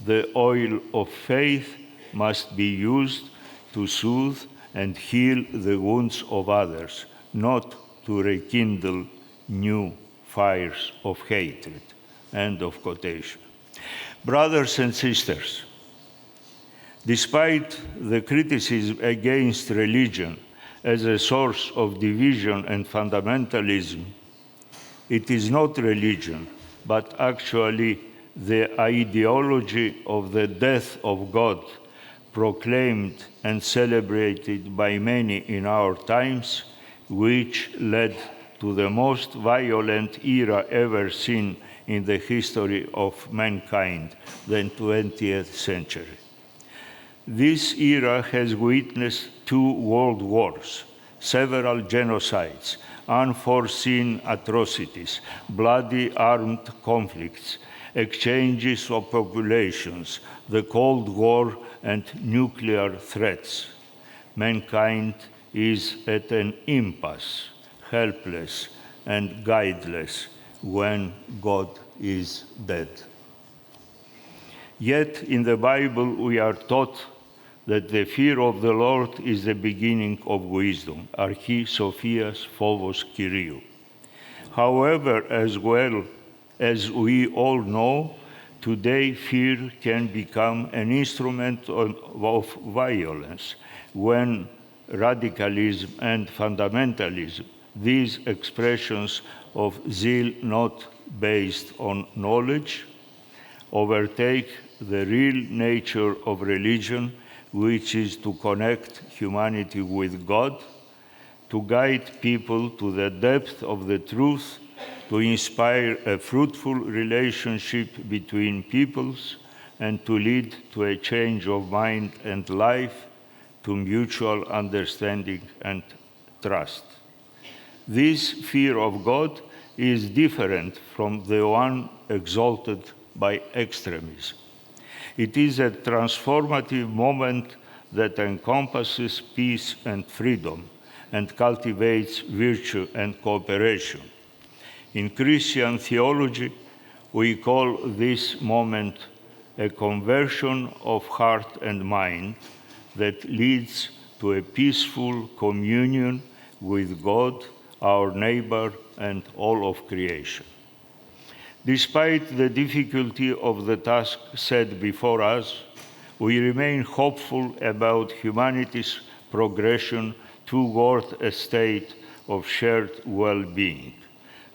The oil of faith must be used to soothe and heal the wounds of others, not to rekindle new fires of hatred. End of quotation. Brothers and sisters, despite the criticism against religion as a source of division and fundamentalism, it is not religion, but actually the ideology of the death of God, proclaimed and celebrated by many in our times, which led to the most violent era ever seen in the history of mankind, the 20th century. This era has witnessed 2 world wars, several genocides, unforeseen atrocities, bloody armed conflicts, exchanges of populations, the Cold War, and nuclear threats. Mankind is at an impasse, helpless and guideless when God is dead. Yet in the Bible we are taught that the fear of the Lord is the beginning of wisdom. Archi Sophias Phobos Kyriou. However, as well as we all know, today fear can become an instrument of violence when radicalism and fundamentalism, these expressions of zeal not based on knowledge, overtake the real nature of religion, which is to connect humanity with God, to guide people to the depth of the truth, to inspire a fruitful relationship between peoples, and to lead to a change of mind and life, to mutual understanding and trust. This fear of God is different from the one exalted by extremism. It is a transformative moment that encompasses peace and freedom and cultivates virtue and cooperation. In Christian theology, we call this moment a conversion of heart and mind that leads to a peaceful communion with God, our neighbor, and all of creation. Despite the difficulty of the task set before us, we remain hopeful about humanity's progression toward a state of shared well-being.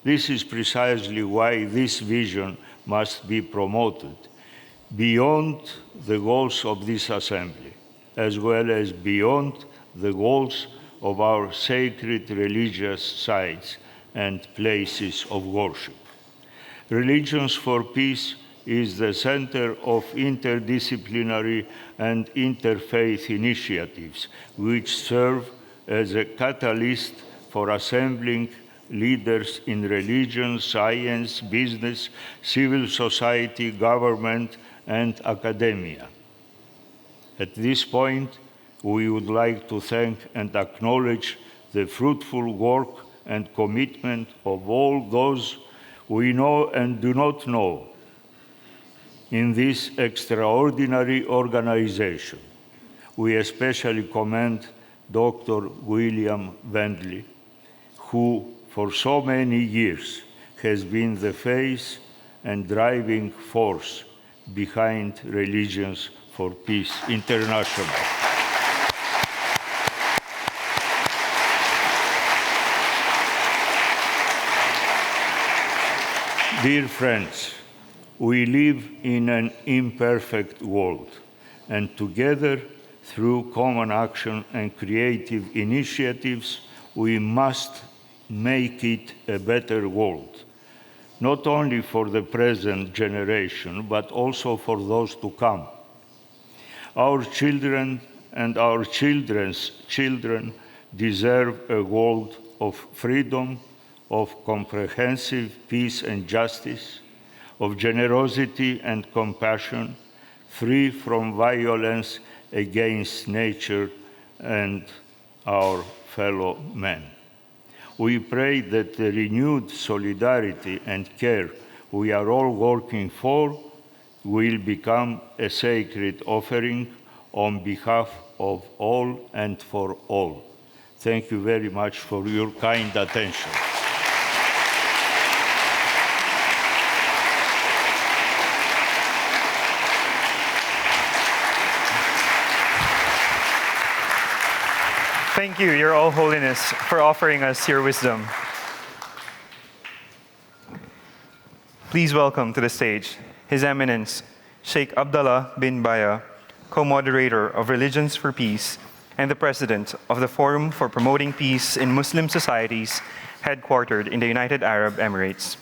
This is precisely why this vision must be promoted beyond the goals of this assembly, as well as beyond the goals of our sacred religious sites and places of worship. Religions for Peace is the center of interdisciplinary and interfaith initiatives, which serve as a catalyst for assembling leaders in religion, science, business, civil society, government, and academia. At this point, we would like to thank and acknowledge the fruitful work and commitment of all those we know and do not know in this extraordinary organization. We especially commend Dr. William Bentley, who for so many years has been the face and driving force behind Religions for Peace International. Dear friends, we live in an imperfect world, and together, through common action and creative initiatives, we must make it a better world, not only for the present generation, but also for those to come. Our children and our children's children deserve a world of freedom, of comprehensive peace and justice, of generosity and compassion, free from violence against nature and our fellow men. We pray that the renewed solidarity and care we are all working for will become a sacred offering on behalf of all and for all. Thank you very much for your kind attention. Thank you, Your All Holiness, for offering us your wisdom. Please welcome to the stage His Eminence, Sheikh Abdullah bin Baya, co-moderator of Religions for Peace and the president of the Forum for Promoting Peace in Muslim Societies, headquartered in the United Arab Emirates.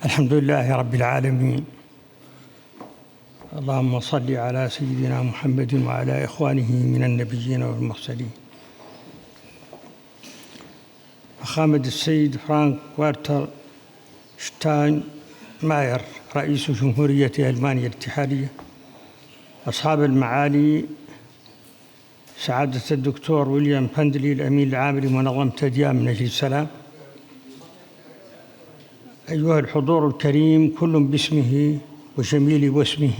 الحمد لله رب العالمين. اللهم صل على سيدنا محمد وعلى إخوانه من النبيين والمرسلين. فخامة السيد فرانك والتر شتاينماير رئيس جمهورية ألمانيا الاتحادية، أصحاب المعالي سعادة الدكتور ويليام بندلي الأمين العام لمنظمة أديان من أجل السلام، أيها الحضور الكريم كل باسمه وجميل واسمه،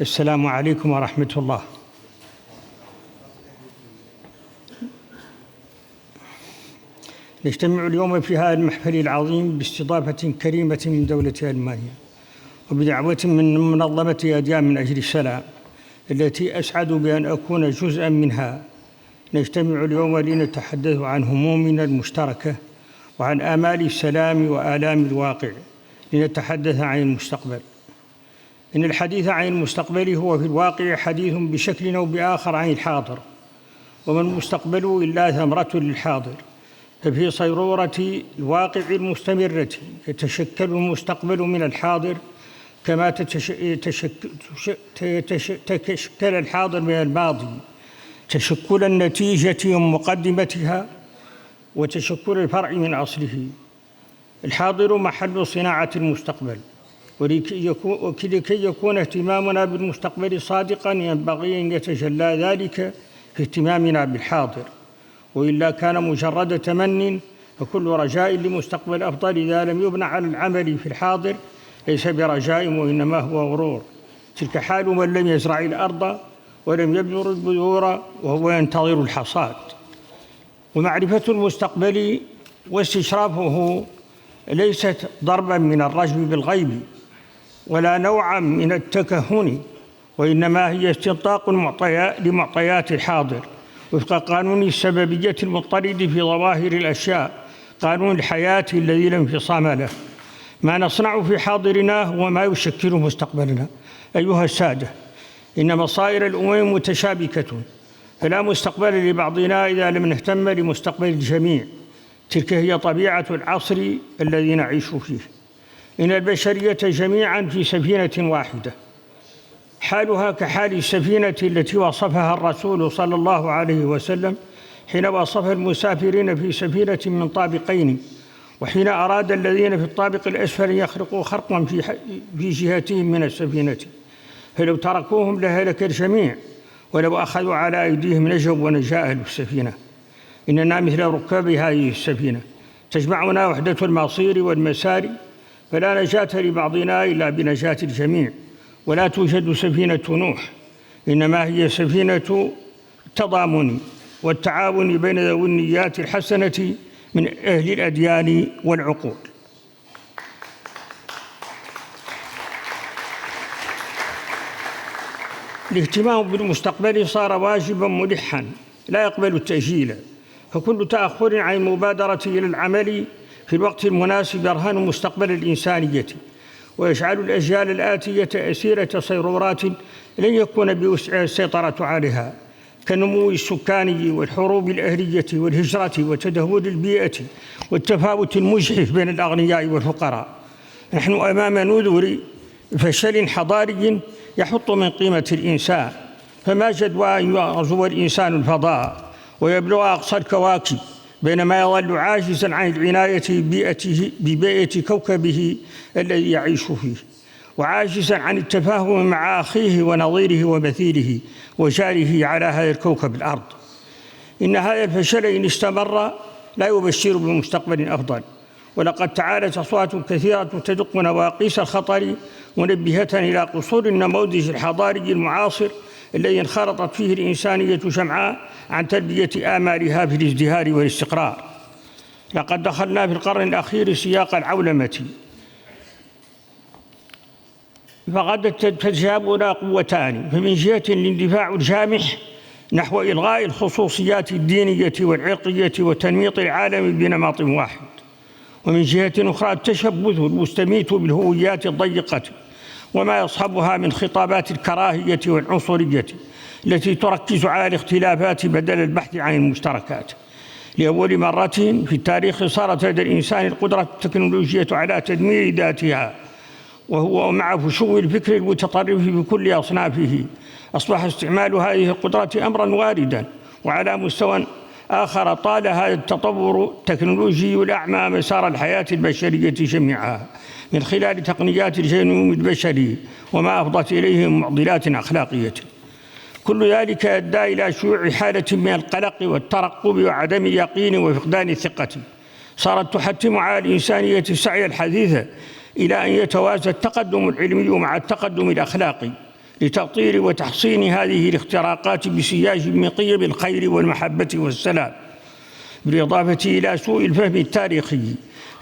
السلام عليكم ورحمة الله. نجتمع اليوم في هذا المحفل العظيم باستضافة كريمة من دولة ألمانيا وبدعوة من منظمة أديان من أجل السلام التي أسعد بأن أكون جزءا منها. نجتمع اليوم لنتحدث عن همومنا المشتركة وعن آمال السلام وآلام الواقع، لنتحدث عن المستقبل. إن الحديث عن المستقبل هو في الواقع حديث بشكل أو بآخر عن الحاضر، وما المستقبل إلا ثمرة للحاضر. ففي صيرورة الواقع المستمرة يتشكل المستقبل من الحاضر كما تشكل الحاضر من الماضي تشكل النتيجة من مقدمتها وتشكل الفرع من أصله. الحاضر محل صناعة المستقبل، ولكي يكون اهتمامنا بالمستقبل صادقا ينبغي أن يتجلى ذلك في اهتمامنا بالحاضر، وإلا كان مجرد تمن. فكل رجاء لمستقبل أفضل إذا لم يبنى على العمل في الحاضر ليس برجاء وإنما هو غرور. تلك حال من لم يزرع الأرض ولم يبذر البذور وهو ينتظر الحصاد. ومعرفة المستقبل واستشرافه ليست ضربا من الرجم بالغيب ولا نوعا من التكهن، وإنما هي استنطاق لمعطيات الحاضر وفق قانون السببية المضطرد في ظواهر الأشياء، قانون الحياة الذي لا انفصام له. ما نصنع في حاضرنا هو ما يشكل مستقبلنا. أيها السادة، إن مصائر الأمم متشابكة، فلا مستقبل لبعضنا إذا لم نهتم لمستقبل الجميع. تلك هي طبيعة العصر الذي نعيش فيه. إن البشرية جميعا في سفينة واحدة، حالها كحال السفينة التي وصفها الرسول صلى الله عليه وسلم حين وصف المسافرين في سفينة من طابقين، وحين أراد الذين في الطابق الأسفل يخرقوا خرقا في جهتهم من السفينة، فلو تركوهم لهلك الجميع، ولو أخذوا على أيديهم نجوا ونجا أهل السفينة. إننا مثل ركاب هذه السفينة، تجمعنا وحدة المصير والمسار، فلا نجاة لبعضنا إلا بنجاة الجميع. ولا توجد سفينة نوح، إنما هي سفينة التضامن والتعاون بين ذوي النيات الحسنة من أهل الأديان والعقول. الاهتمام بالمستقبل صار واجبا ملحا لا يقبل التأجيل، فكل تأخر عن المبادرة إلى العمل في الوقت المناسب يرهن مستقبل الإنسانية ويجعل الأجيال الآتية أسيرة صيرورات لن يكون بوسعها السيطرة عليها، كالنمو السكاني والحروب الأهلية والهجرة وتدهور البيئة والتفاوت المجحف بين الأغنياء والفقراء. نحن أمام نذور فشل حضاري يحط من قيمة الإنسان، فما جدوى أن يغزو الإنسان الفضاء ويبلغ أقصى الكواكب بينما يظل عاجزا عن العناية ببيئة كوكبه الذي يعيش فيه، وعاجزا عن التفاهم مع أخيه ونظيره ومثيله وجاره على هذا الكوكب الأرض. إن هذا الفشل إن استمر لا يبشر بمستقبل أفضل، ولقد تعالت أصوات كثيرة تدق نواقيس الخطر منبهة إلى قصور النموذج الحضاري المعاصر الذي انخرطت فيه الإنسانية جمعاء عن تلبية آمالها في الازدهار والاستقرار. لقد دخلنا في القرن الأخير سياق العولمة، فقد تتجابنا قوتان، فمن جهة الاندفاع الجامح نحو إلغاء الخصوصيات الدينية والعرقية وتنميط العالم بنمط واحد، ومن جهة أخرى التشبث المستميت بالهويات الضيقة وما يصحبها من خطابات الكراهية والعنصرية التي تركز على الاختلافات بدل البحث عن المشتركات. لأول مرة في التاريخ صارت لدى الإنسان القدرة التكنولوجية على تدمير ذاتها، وهو مع فشو الفكر المتطرف بكل أصنافه أصبح استعمال هذه القدرة أمرا واردا. وعلى مستوى آخر طال هذا التطور التكنولوجي الأعمى مسار الحياة البشرية جميعها من خلال تقنيات الجنوم البشري وما أفضت إليه من معضلات أخلاقية. كل ذلك أدى إلى شيوع حالة من القلق والترقب وعدم اليقين وفقدان الثقة صارت تحتم على الإنسانية السعي الحثيث إلى أن يتوازى التقدم العلمي مع التقدم الأخلاقي لتأطير وتحصين هذه الاختراقات بسياج من قيم الخير والمحبة والسلام. بالإضافة إلى سوء الفهم التاريخي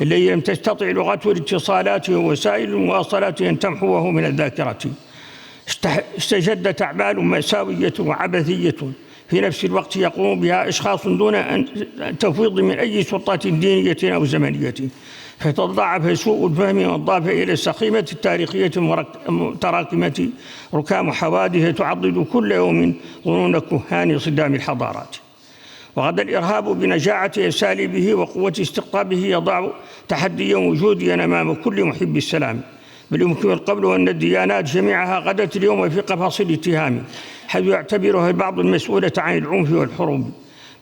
الذي لم تستطع لغة الاتصالات ووسائل المواصلات أن تمحوه من الذاكرة. استجدت أعمال مأساوية وعبثية في نفس الوقت يقوم بها أشخاص دون أن تفويض من أي سلطة دينية أو زمنية، فتضاعف سوء الفهم وانضاف إلى السخيمة التاريخية المتراكمة ركام حوادث تعضد كل يوم ظنون كهان صدام الحضارات. وغدا الإرهاب بنجاعة أساليبه وقوة استقطابه يضع تحديا وجوديا أمام كل محب السلام، بل يمكن القول أن الديانات جميعها غدت اليوم في قفص الاتهام، حيث يعتبرها البعض المسؤولة عن العنف والحروب،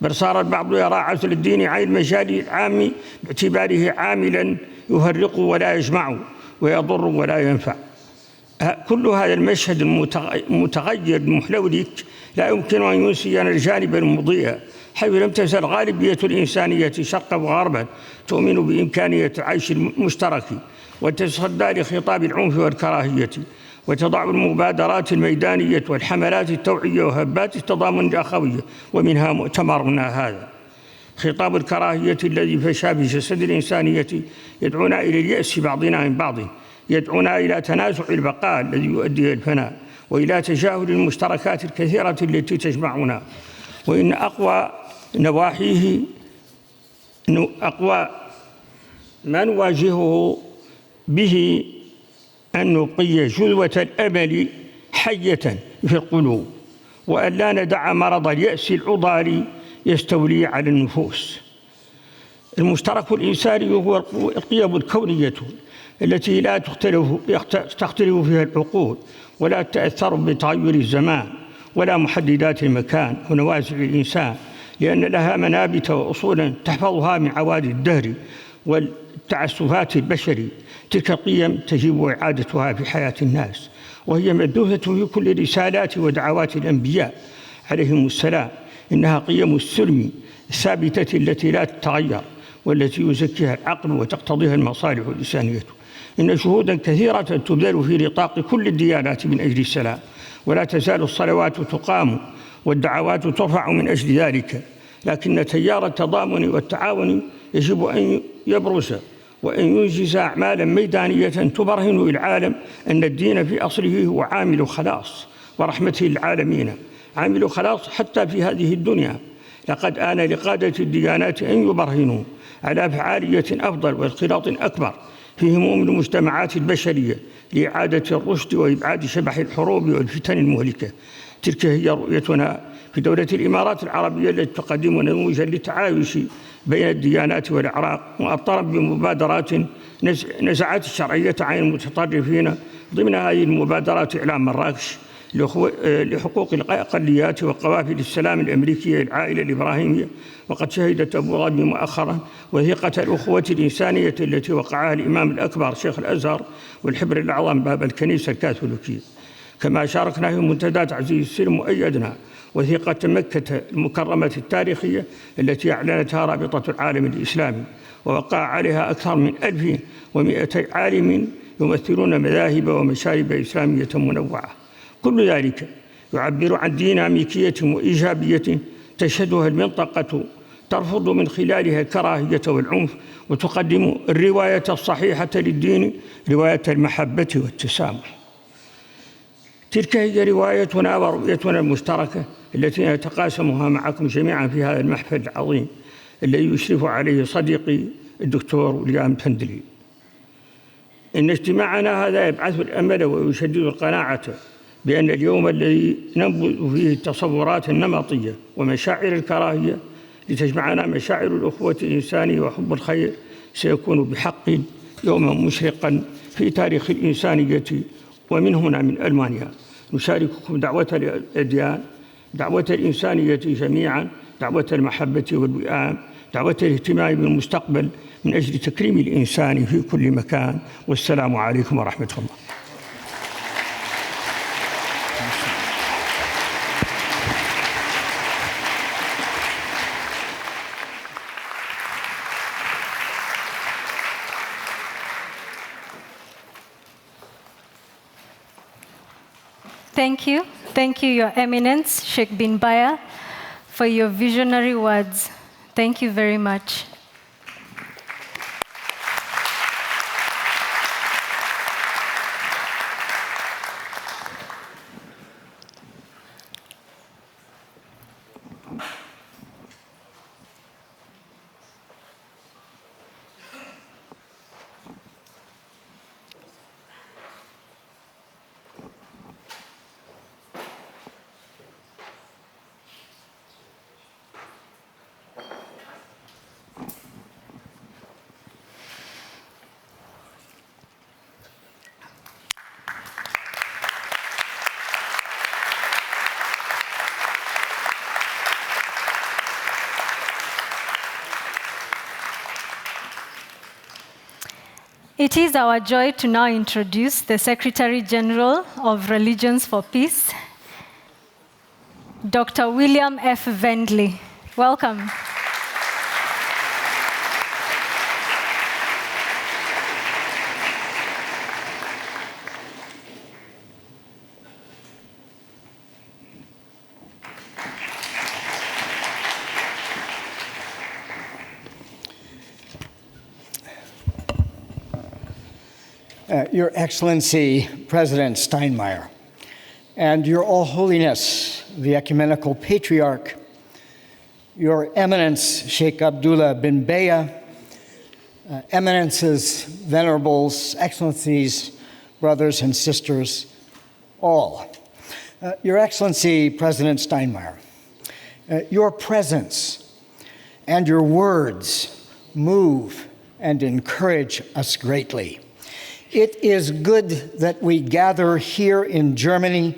بل صار البعض يرى عزل الدين عن المجال العام باعتباره عاملا يفرق ولا يجمع ويضر ولا ينفع. كل هذا المشهد المتغير المحلولك لا يمكن أن ينسينا الجانب المضيء، حيث لم تزل غالبية الإنسانية شرقا وغربا تؤمن بإمكانية العيش المشترك وتصدى لخطاب العنف والكراهية، وتضع المبادرات الميدانية والحملات التوعية وهبات التضامن الأخوية، ومنها مؤتمرنا هذا. خطاب الكراهية الذي فشى في جسد الإنسانية يدعونا إلى اليأس بعضنا من بعض، يدعونا إلى تنازع البقاء الذي يؤدي إلى الفناء، وإلى تجاهل المشتركات الكثيرة التي تجمعنا. وإن أقوى نواحيه أقوى ما نواجهه به أن نبقي جذوة الأمل حية في القلوب، وأن لا ندع مرض اليأس العضال يستولي على النفوس. المشترك الإنساني هو القيم الكونية التي لا تختلف فيها العقول ولا تأثر بتغير الزمان ولا محددات المكان ونوازع الإنسان، لأن لها منابت وأصولا تحفظها من عوادي الدهر والتعسفات البشري. تلك القيم تجب إعادتها في حياة الناس، وهي مبثوثة في كل رسالات ودعوات الأنبياء عليهم السلام. إنها قيم السلم الثابتة التي لا تتغير والتي يزكيها العقل وتقتضيها المصالح الإنسانية. إن شهودا كثيرة تبذل في نطاق كل الديانات من أجل السلام، ولا تزال الصلوات تقام والدعوات ترفع من أجل ذلك، لكن تيار التضامن والتعاون يجب أن يبرز وأن ينجز أعمالا ميدانية تبرهن للعالم أن الدين في أصله هو عامل خلاص ورحمته للعالمين، عامل خلاص حتى في هذه الدنيا. لقد آن لقادة الديانات أن يبرهنوا على فعالية أفضل وانخراط أكبر في هموم المجتمعات البشرية لإعادة الرشد وإبعاد شبح الحروب والفتن المهلكة. تلك هي رؤيتنا في دولة الإمارات العربية التي تقدم نموذجا للتعايش بين الديانات والأعراق، مؤطرا بمبادرات نزعت الشرعية عن المتطرفين. ضمن هذه المبادرات إعلام مراكش لحقوق الأقليات وقوافل السلام الأمريكية العائلة الإبراهيمية. وقد شهدت أبو ظبي مؤخرا وثيقة الأخوة الإنسانية التي وقعها الإمام الأكبر شيخ الأزهر والحبر الأعظم باب الكنيسة الكاثوليكية. كما شاركنا في منتدى تعزيز السلم وأيدنا وثيقة مكة المكرمة التاريخية التي أعلنتها رابطة العالم الإسلامي، ووقع عليها أكثر من 1200 عالم يمثلون مذاهب ومشارب إسلامية منوعة. كل ذلك يعبر عن ديناميكية وإيجابية تشهدها المنطقة، ترفض من خلالها الكراهية والعنف، وتقدم الرواية الصحيحة للدين، رواية المحبة والتسامح. تلك هي روايتنا ورؤيتنا المشتركة التي نتقاسمها معكم جميعا في هذا المحفل العظيم الذي يشرف عليه صديقي الدكتور وليام بندلي. إن اجتماعنا هذا يبعث الأمل ويشدد القناعة بأن اليوم الذي ننبذ فيه التصورات النمطية ومشاعر الكراهية لتجمعنا مشاعر الأخوة الإنسانية وحب الخير سيكون بحق يوما مشرقا في تاريخ الإنسانية. ومن هنا من ألمانيا نشارككم دعوة الأديان، دعوة الإنسانية جميعا، دعوة المحبة والوئام، دعوة الاهتمام بالمستقبل من أجل تكريم الإنسان في كل مكان. والسلام عليكم ورحمة الله. Thank you, Your Eminence, Sheikh bin Baya, for your visionary words. Thank you very much. It is our joy to now introduce the Secretary General of Religions for Peace, Dr. William F. Bentley. Welcome. Your Excellency, President Steinmeier, and Your All Holiness, the Ecumenical Patriarch, Your Eminence, Sheikh Abdullah bin Baya, Eminences, Venerables, Excellencies, brothers and sisters, all. Your Excellency, President Steinmeier, your presence and your words move and encourage us greatly. It is good that we gather here in Germany,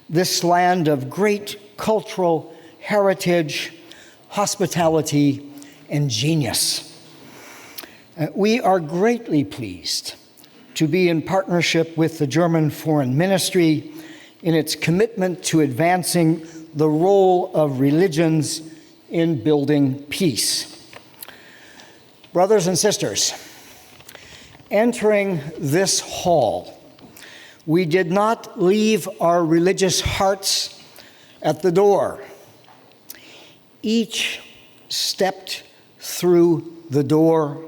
this land of great cultural heritage, hospitality, and genius. We are greatly pleased to be in partnership with the German Foreign Ministry in its commitment to advancing the role of religions in building peace. Brothers and sisters, entering this hall, we did not leave our religious hearts at the door. Each stepped through the door,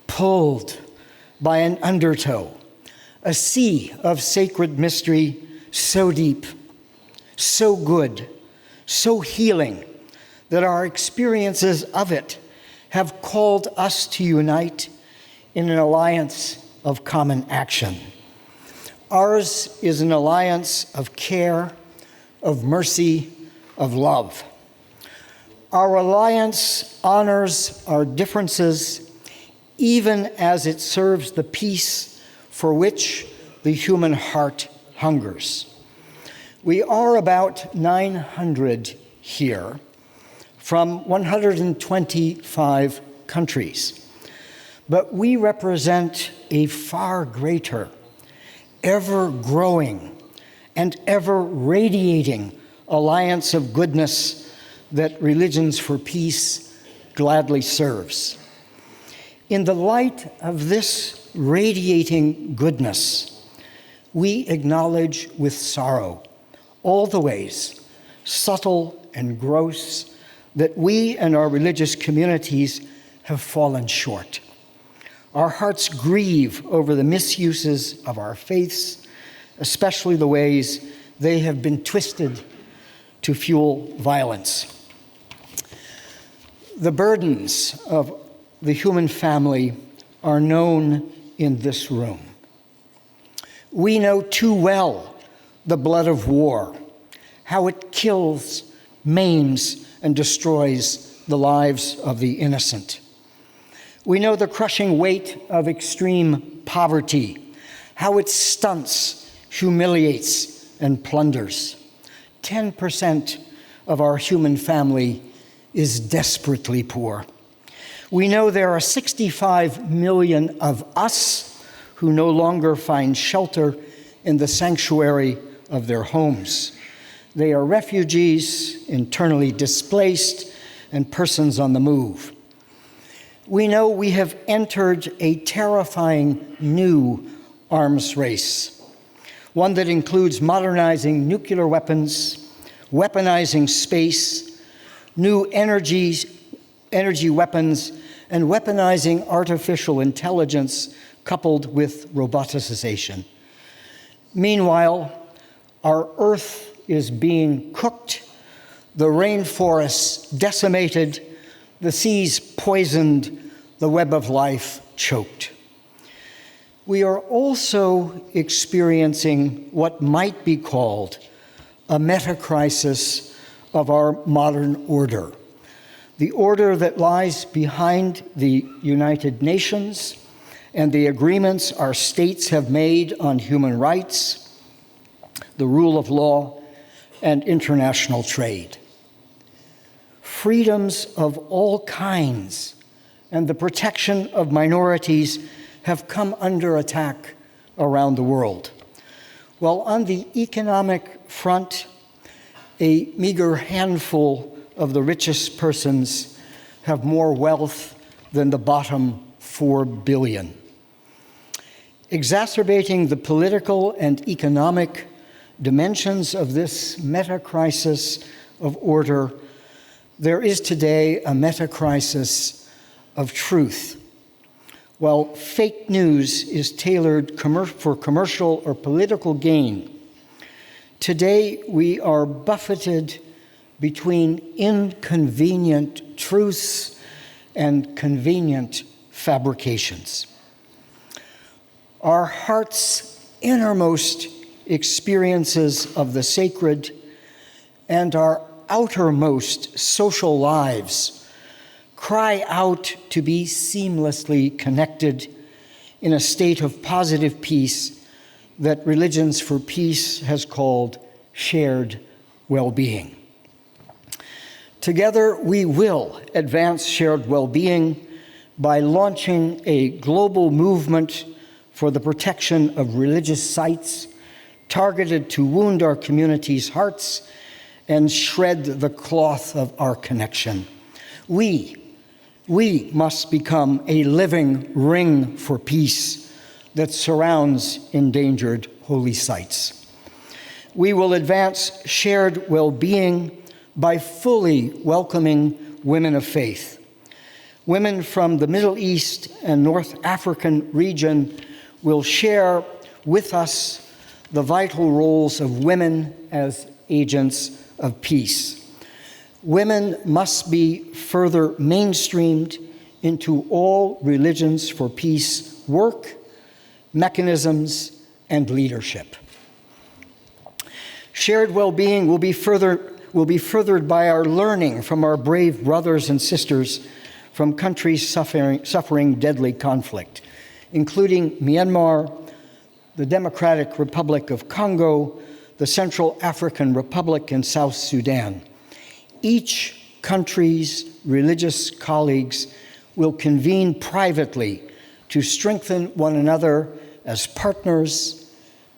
pulled by an undertow, a sea of sacred mystery so deep, so good, so healing, that our experiences of it have called us to unite in an alliance of common action. Ours is an alliance of care, of mercy, of love. Our alliance honors our differences, even as it serves the peace for which the human heart hungers. We are about 900 here from 125 countries. But we represent a far greater, ever-growing, and ever-radiating alliance of goodness that Religions for Peace gladly serves. In the light of this radiating goodness, we acknowledge with sorrow all the ways, subtle and gross, that we and our religious communities have fallen short. Our hearts grieve over the misuses of our faiths, especially the ways they have been twisted to fuel violence. The burdens of the human family are known in this room. We know too well the blood of war, how it kills, maims, and destroys the lives of the innocent. We know the crushing weight of extreme poverty, how it stunts, humiliates, and plunders. 10% of our human family is desperately poor. We know there are 65 million of us who no longer find shelter in the sanctuary of their homes. They are refugees, internally displaced, and persons on the move. We know we have entered a terrifying new arms race, one that includes modernizing nuclear weapons, weaponizing space, new energy energy weapons, and weaponizing artificial intelligence coupled with roboticization. Meanwhile, our Earth is being cooked, the rainforests decimated, the seas poisoned, the web of life choked. We are also experiencing what might be called a meta-crisis of our modern order, the order that lies behind the United Nations and the agreements our states have made on human rights, the rule of law, and international trade. Freedoms of all kinds and the protection of minorities have come under attack around the world. While on the economic front, a meager handful of the richest persons have more wealth than the bottom 4 billion. Exacerbating the political and economic dimensions of this meta-crisis of order, there is today a meta-crisis of truth. While fake news is tailored for commercial or political gain, today we are buffeted between inconvenient truths and convenient fabrications. Our heart's innermost experiences of the sacred and our outermost social lives cry out to be seamlessly connected in a state of positive peace that Religions for Peace has called shared well-being. Together, we will advance shared well-being by launching a global movement for the protection of religious sites targeted to wound our communities' hearts and shred the cloth of our connection. We must become a living ring for peace that surrounds endangered holy sites. We will advance shared well-being by fully welcoming women of faith. Women from the Middle East and North African region will share with us the vital roles of women as agents of peace. Women must be further mainstreamed into all Religions for Peace work, mechanisms, and leadership. Shared well-being will be furthered by our learning from our brave brothers and sisters from countries suffering deadly conflict, including Myanmar, the Democratic Republic of Congo, the Central African Republic, and South Sudan. Each country's religious colleagues will convene privately to strengthen one another as partners,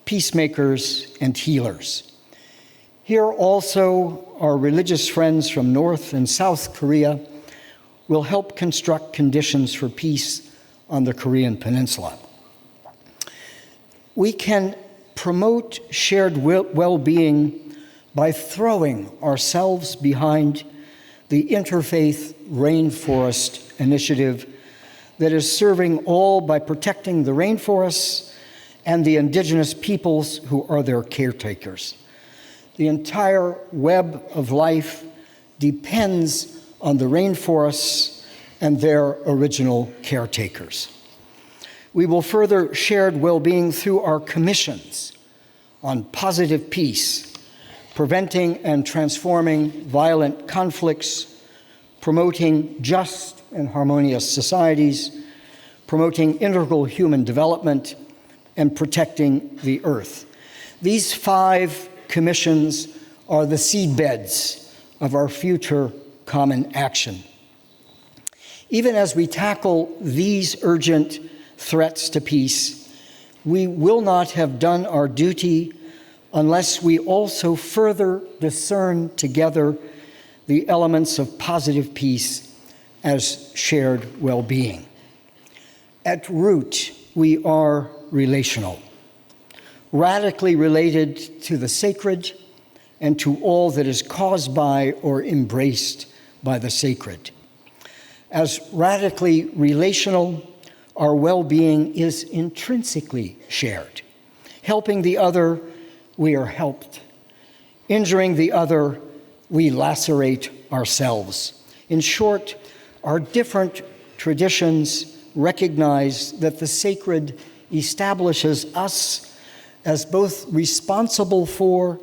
peacemakers, and healers. Here also, our religious friends from North and South Korea will help construct conditions for peace on the Korean Peninsula. We can promote shared well-being by throwing ourselves behind the Interfaith Rainforest initiative that is serving all by protecting the rainforests and the indigenous peoples who are their caretakers. The entire web of life depends on the rainforests and their original caretakers. We will further shared well-being through our commissions on positive peace, preventing and transforming violent conflicts, promoting just and harmonious societies, promoting integral human development, and protecting the earth. These 5 commissions are the seedbeds of our future common action. Even as we tackle these urgent threats to peace, we will not have done our duty unless we also further discern together the elements of positive peace as shared well-being. At root, we are relational, radically related to the sacred and to all that is caused by or embraced by the sacred. As radically relational, our well-being is intrinsically shared. Helping the other, we are helped. Injuring the other, we lacerate ourselves. In short, our different traditions recognize that the sacred establishes us as both responsible for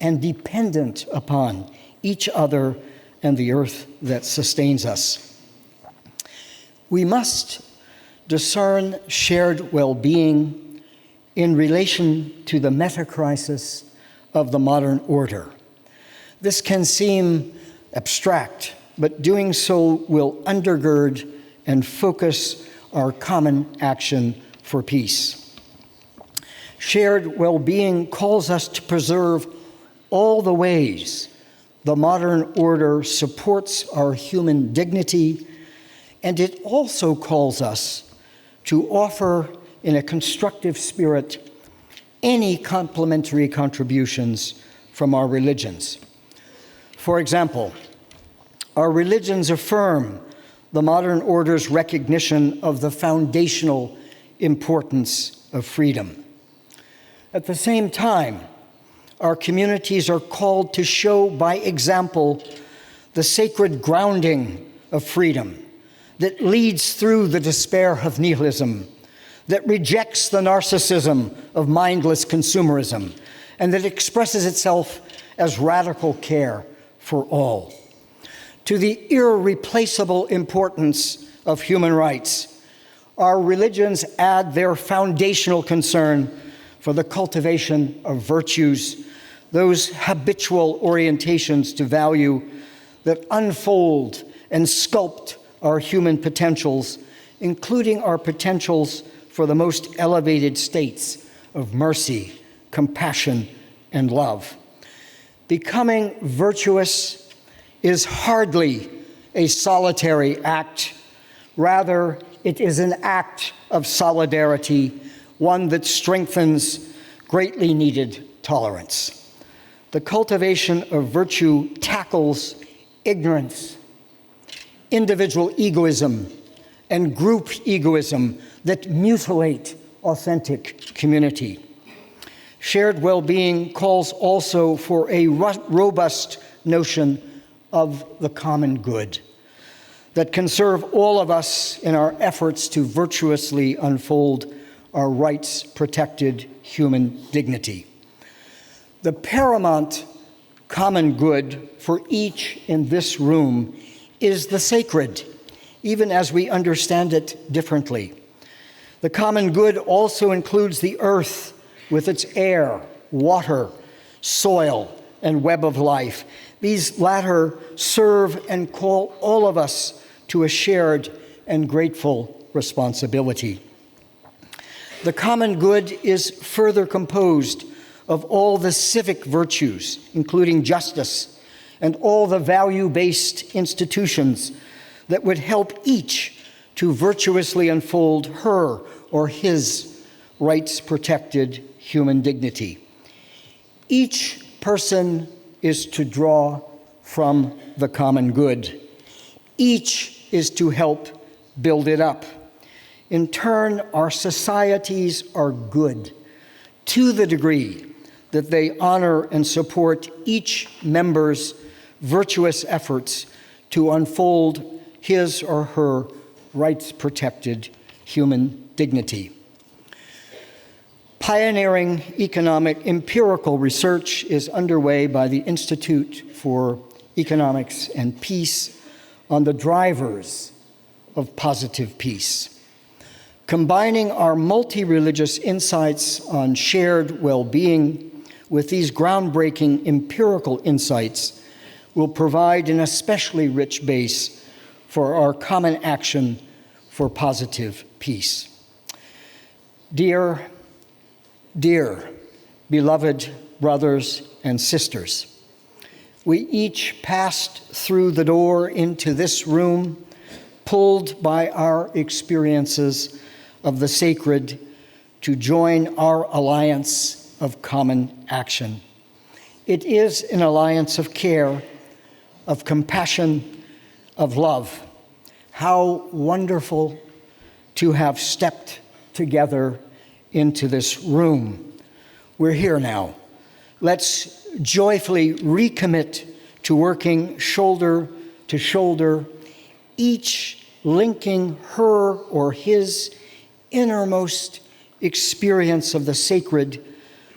and dependent upon each other and the earth that sustains us. We must discern shared well-being in relation to the meta-crisis of the modern order. This can seem abstract, but doing so will undergird and focus our common action for peace. Shared well-being calls us to preserve all the ways the modern order supports our human dignity, and it also calls us to offer, in a constructive spirit, any complementary contributions from our religions. For example, our religions affirm the modern order's recognition of the foundational importance of freedom. At the same time, our communities are called to show by example the sacred grounding of freedom that leads through the despair of nihilism, that rejects the narcissism of mindless consumerism, and that expresses itself as radical care for all. To the irreplaceable importance of human rights, our religions add their foundational concern for the cultivation of virtues, those habitual orientations to value that unfold and sculpt our human potentials, including our potentials for the most elevated states of mercy, compassion, and love. Becoming virtuous is hardly a solitary act. Rather, it is an act of solidarity, one that strengthens greatly needed tolerance. The cultivation of virtue tackles ignorance, individual egoism, and group egoism that mutilate authentic community. Shared well-being calls also for a robust notion of the common good that can serve all of us in our efforts to virtuously unfold our rights-protected human dignity. The paramount common good for each in this room is the sacred, even as we understand it differently. The common good also includes the earth with its air, water, soil, and web of life. These latter serve and call all of us to a shared and grateful responsibility. The common good is further composed of all the civic virtues, including justice, and all the value-based institutions that would help each to virtuously unfold her or his rights-protected human dignity. Each person is to draw from the common good. Each is to help build it up. In turn, our societies are good to the degree that they honor and support each member's virtuous efforts to unfold his or her rights-protected human dignity. Pioneering economic empirical research is underway by the Institute for Economics and Peace on the drivers of positive peace. Combining our multi-religious insights on shared well-being with these groundbreaking empirical insights will provide an especially rich base for our common action for positive peace. Dear beloved brothers and sisters, we each passed through the door into this room, pulled by our experiences of the sacred to join our alliance of common action. It is an alliance of care, of compassion, of love, how wonderful to have stepped together into this room. We're here now. Let's joyfully recommit to working shoulder to shoulder, each linking her or his innermost experience of the sacred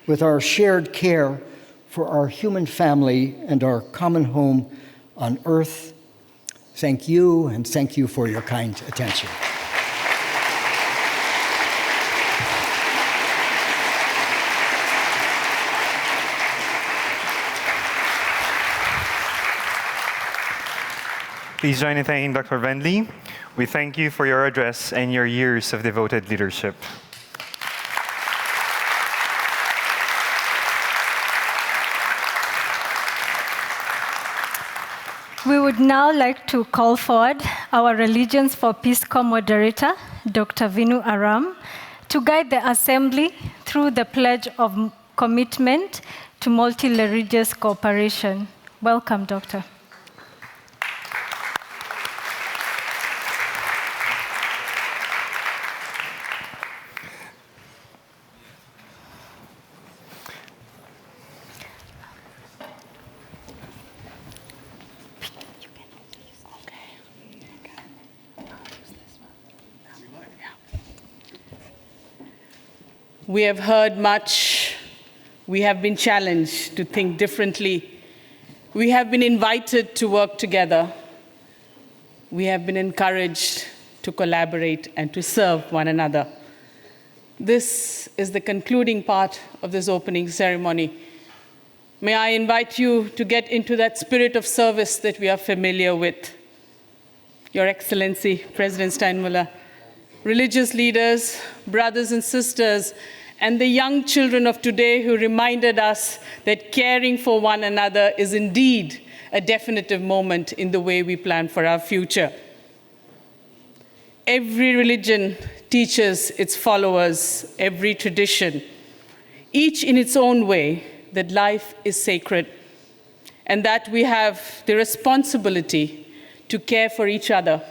with our shared care for our human family and our common home on earth. Thank you, and thank you for your kind attention. Please join in thanking Dr. Bentley. We thank you for your address and your years of devoted leadership. We would now like to call forward our Religions for Peace co-moderator, Dr. Vinu Aram, to guide the Assembly through the pledge of commitment to multi-religious cooperation. Welcome, Doctor. We have heard much. We have been challenged to think differently. We have been invited to work together. We have been encouraged to collaborate and to serve one another. This is the concluding part of this opening ceremony. May I invite you to get into that spirit of service that we are familiar with. Your Excellency, President Steinmüller, religious leaders, brothers and sisters, and the young children of today who reminded us that caring for one another is indeed a definitive moment in the way we plan for our future. Every religion teaches its followers, every tradition, each in its own way, that life is sacred and that we have the responsibility to care for each other,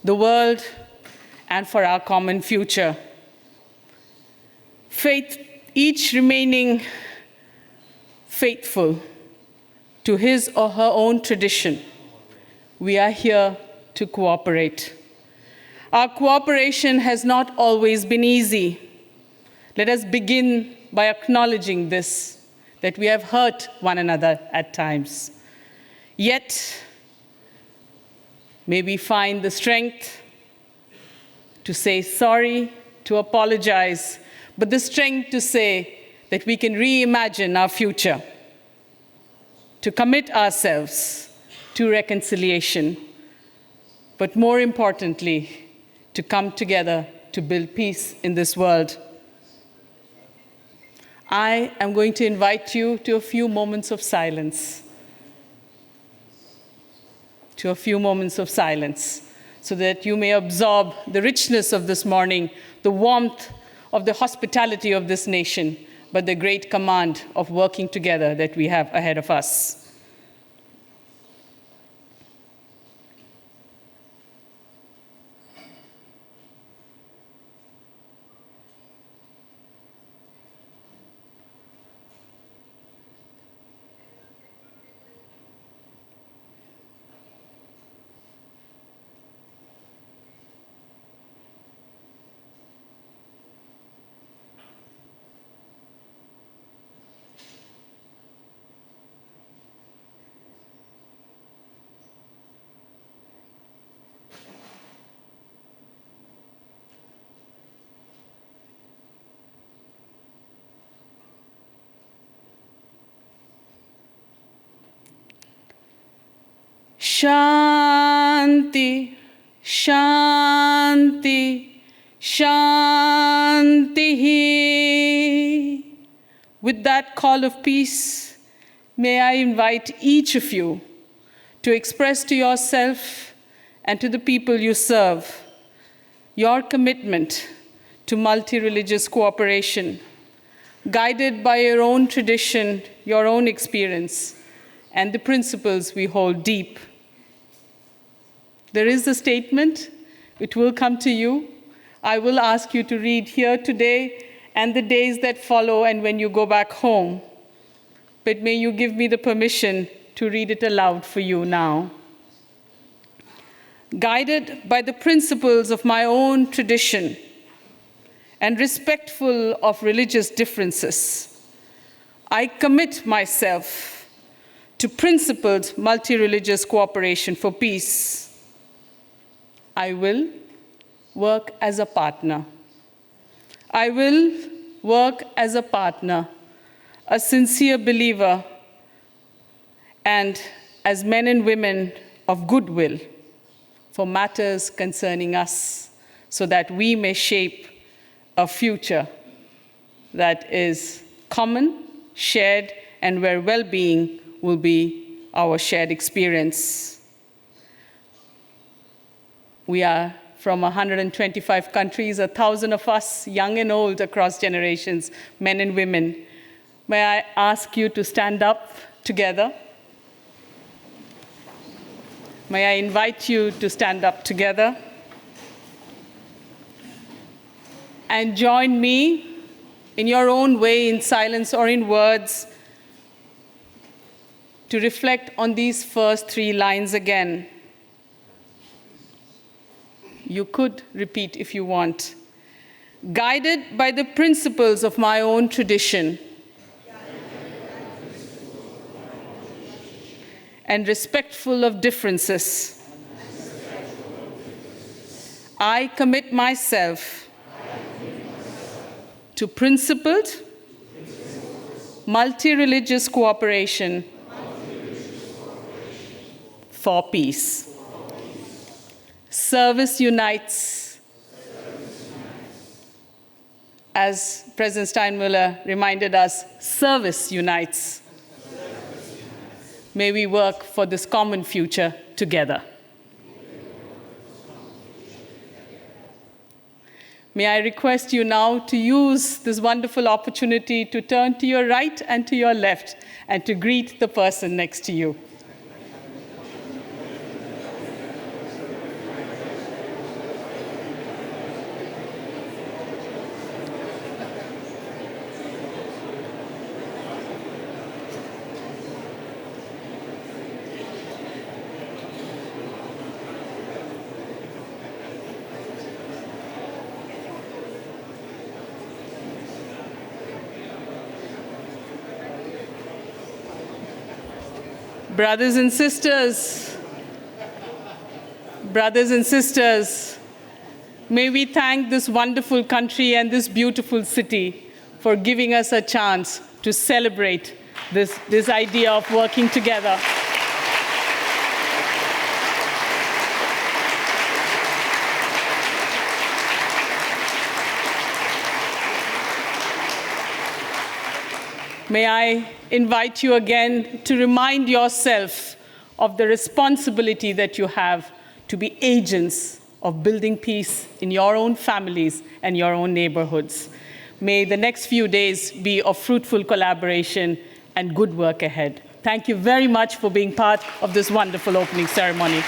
the world, and for our common future. Faith, each remaining faithful to his or her own tradition, we are here to cooperate. Our cooperation has not always been easy. Let us begin by acknowledging this, that we have hurt one another at times. Yet, may we find the strength to say sorry, to apologize, but the strength to say that we can reimagine our future, to commit ourselves to reconciliation, but more importantly, to come together to build peace in this world. I am going to invite you to a few moments of silence, so that you may absorb the richness of this morning, the warmth of the hospitality of this nation, but the great command of working together that we have ahead of us. Shanti, Shanti, Shanti. With that call of peace, may I invite each of you to express to yourself and to the people you serve your commitment to multi-religious cooperation, guided by your own tradition, your own experience, and the principles we hold deep. There is a statement. It will come to you. I will ask you to read here today and the days that follow and when you go back home. But may you give me the permission to read it aloud for you now. Guided by the principles of my own tradition and respectful of religious differences, I commit myself to principled multi-religious cooperation for peace. I will work as a partner. I will work as a partner, a sincere believer, and as men and women of goodwill for matters concerning us, so that we may shape a future that is common, shared, and where well-being will be our shared experience. We are from 125 countries, 1,000 of us, young and old, across generations, men and women. May I ask you to stand up together? May I invite you to stand up together and join me in your own way, in silence or in words, to reflect on these first 3 lines again. You could repeat if you want. Guided by the principles of my own tradition and respectful of differences, I commit myself to principled, multi-religious cooperation for peace. Service unites. As President Steinmüller reminded us, service unites. May we work for this common future together. May I request you now to use this wonderful opportunity to turn to your right and to your left and to greet the person next to you. Brothers and sisters, may we thank this wonderful country and this beautiful city for giving us a chance to celebrate this idea of working together. May I invite you again to remind yourself of the responsibility that you have to be agents of building peace in your own families and your own neighborhoods. May the next few days be of fruitful collaboration and good work ahead. Thank you very much for being part of this wonderful opening ceremony.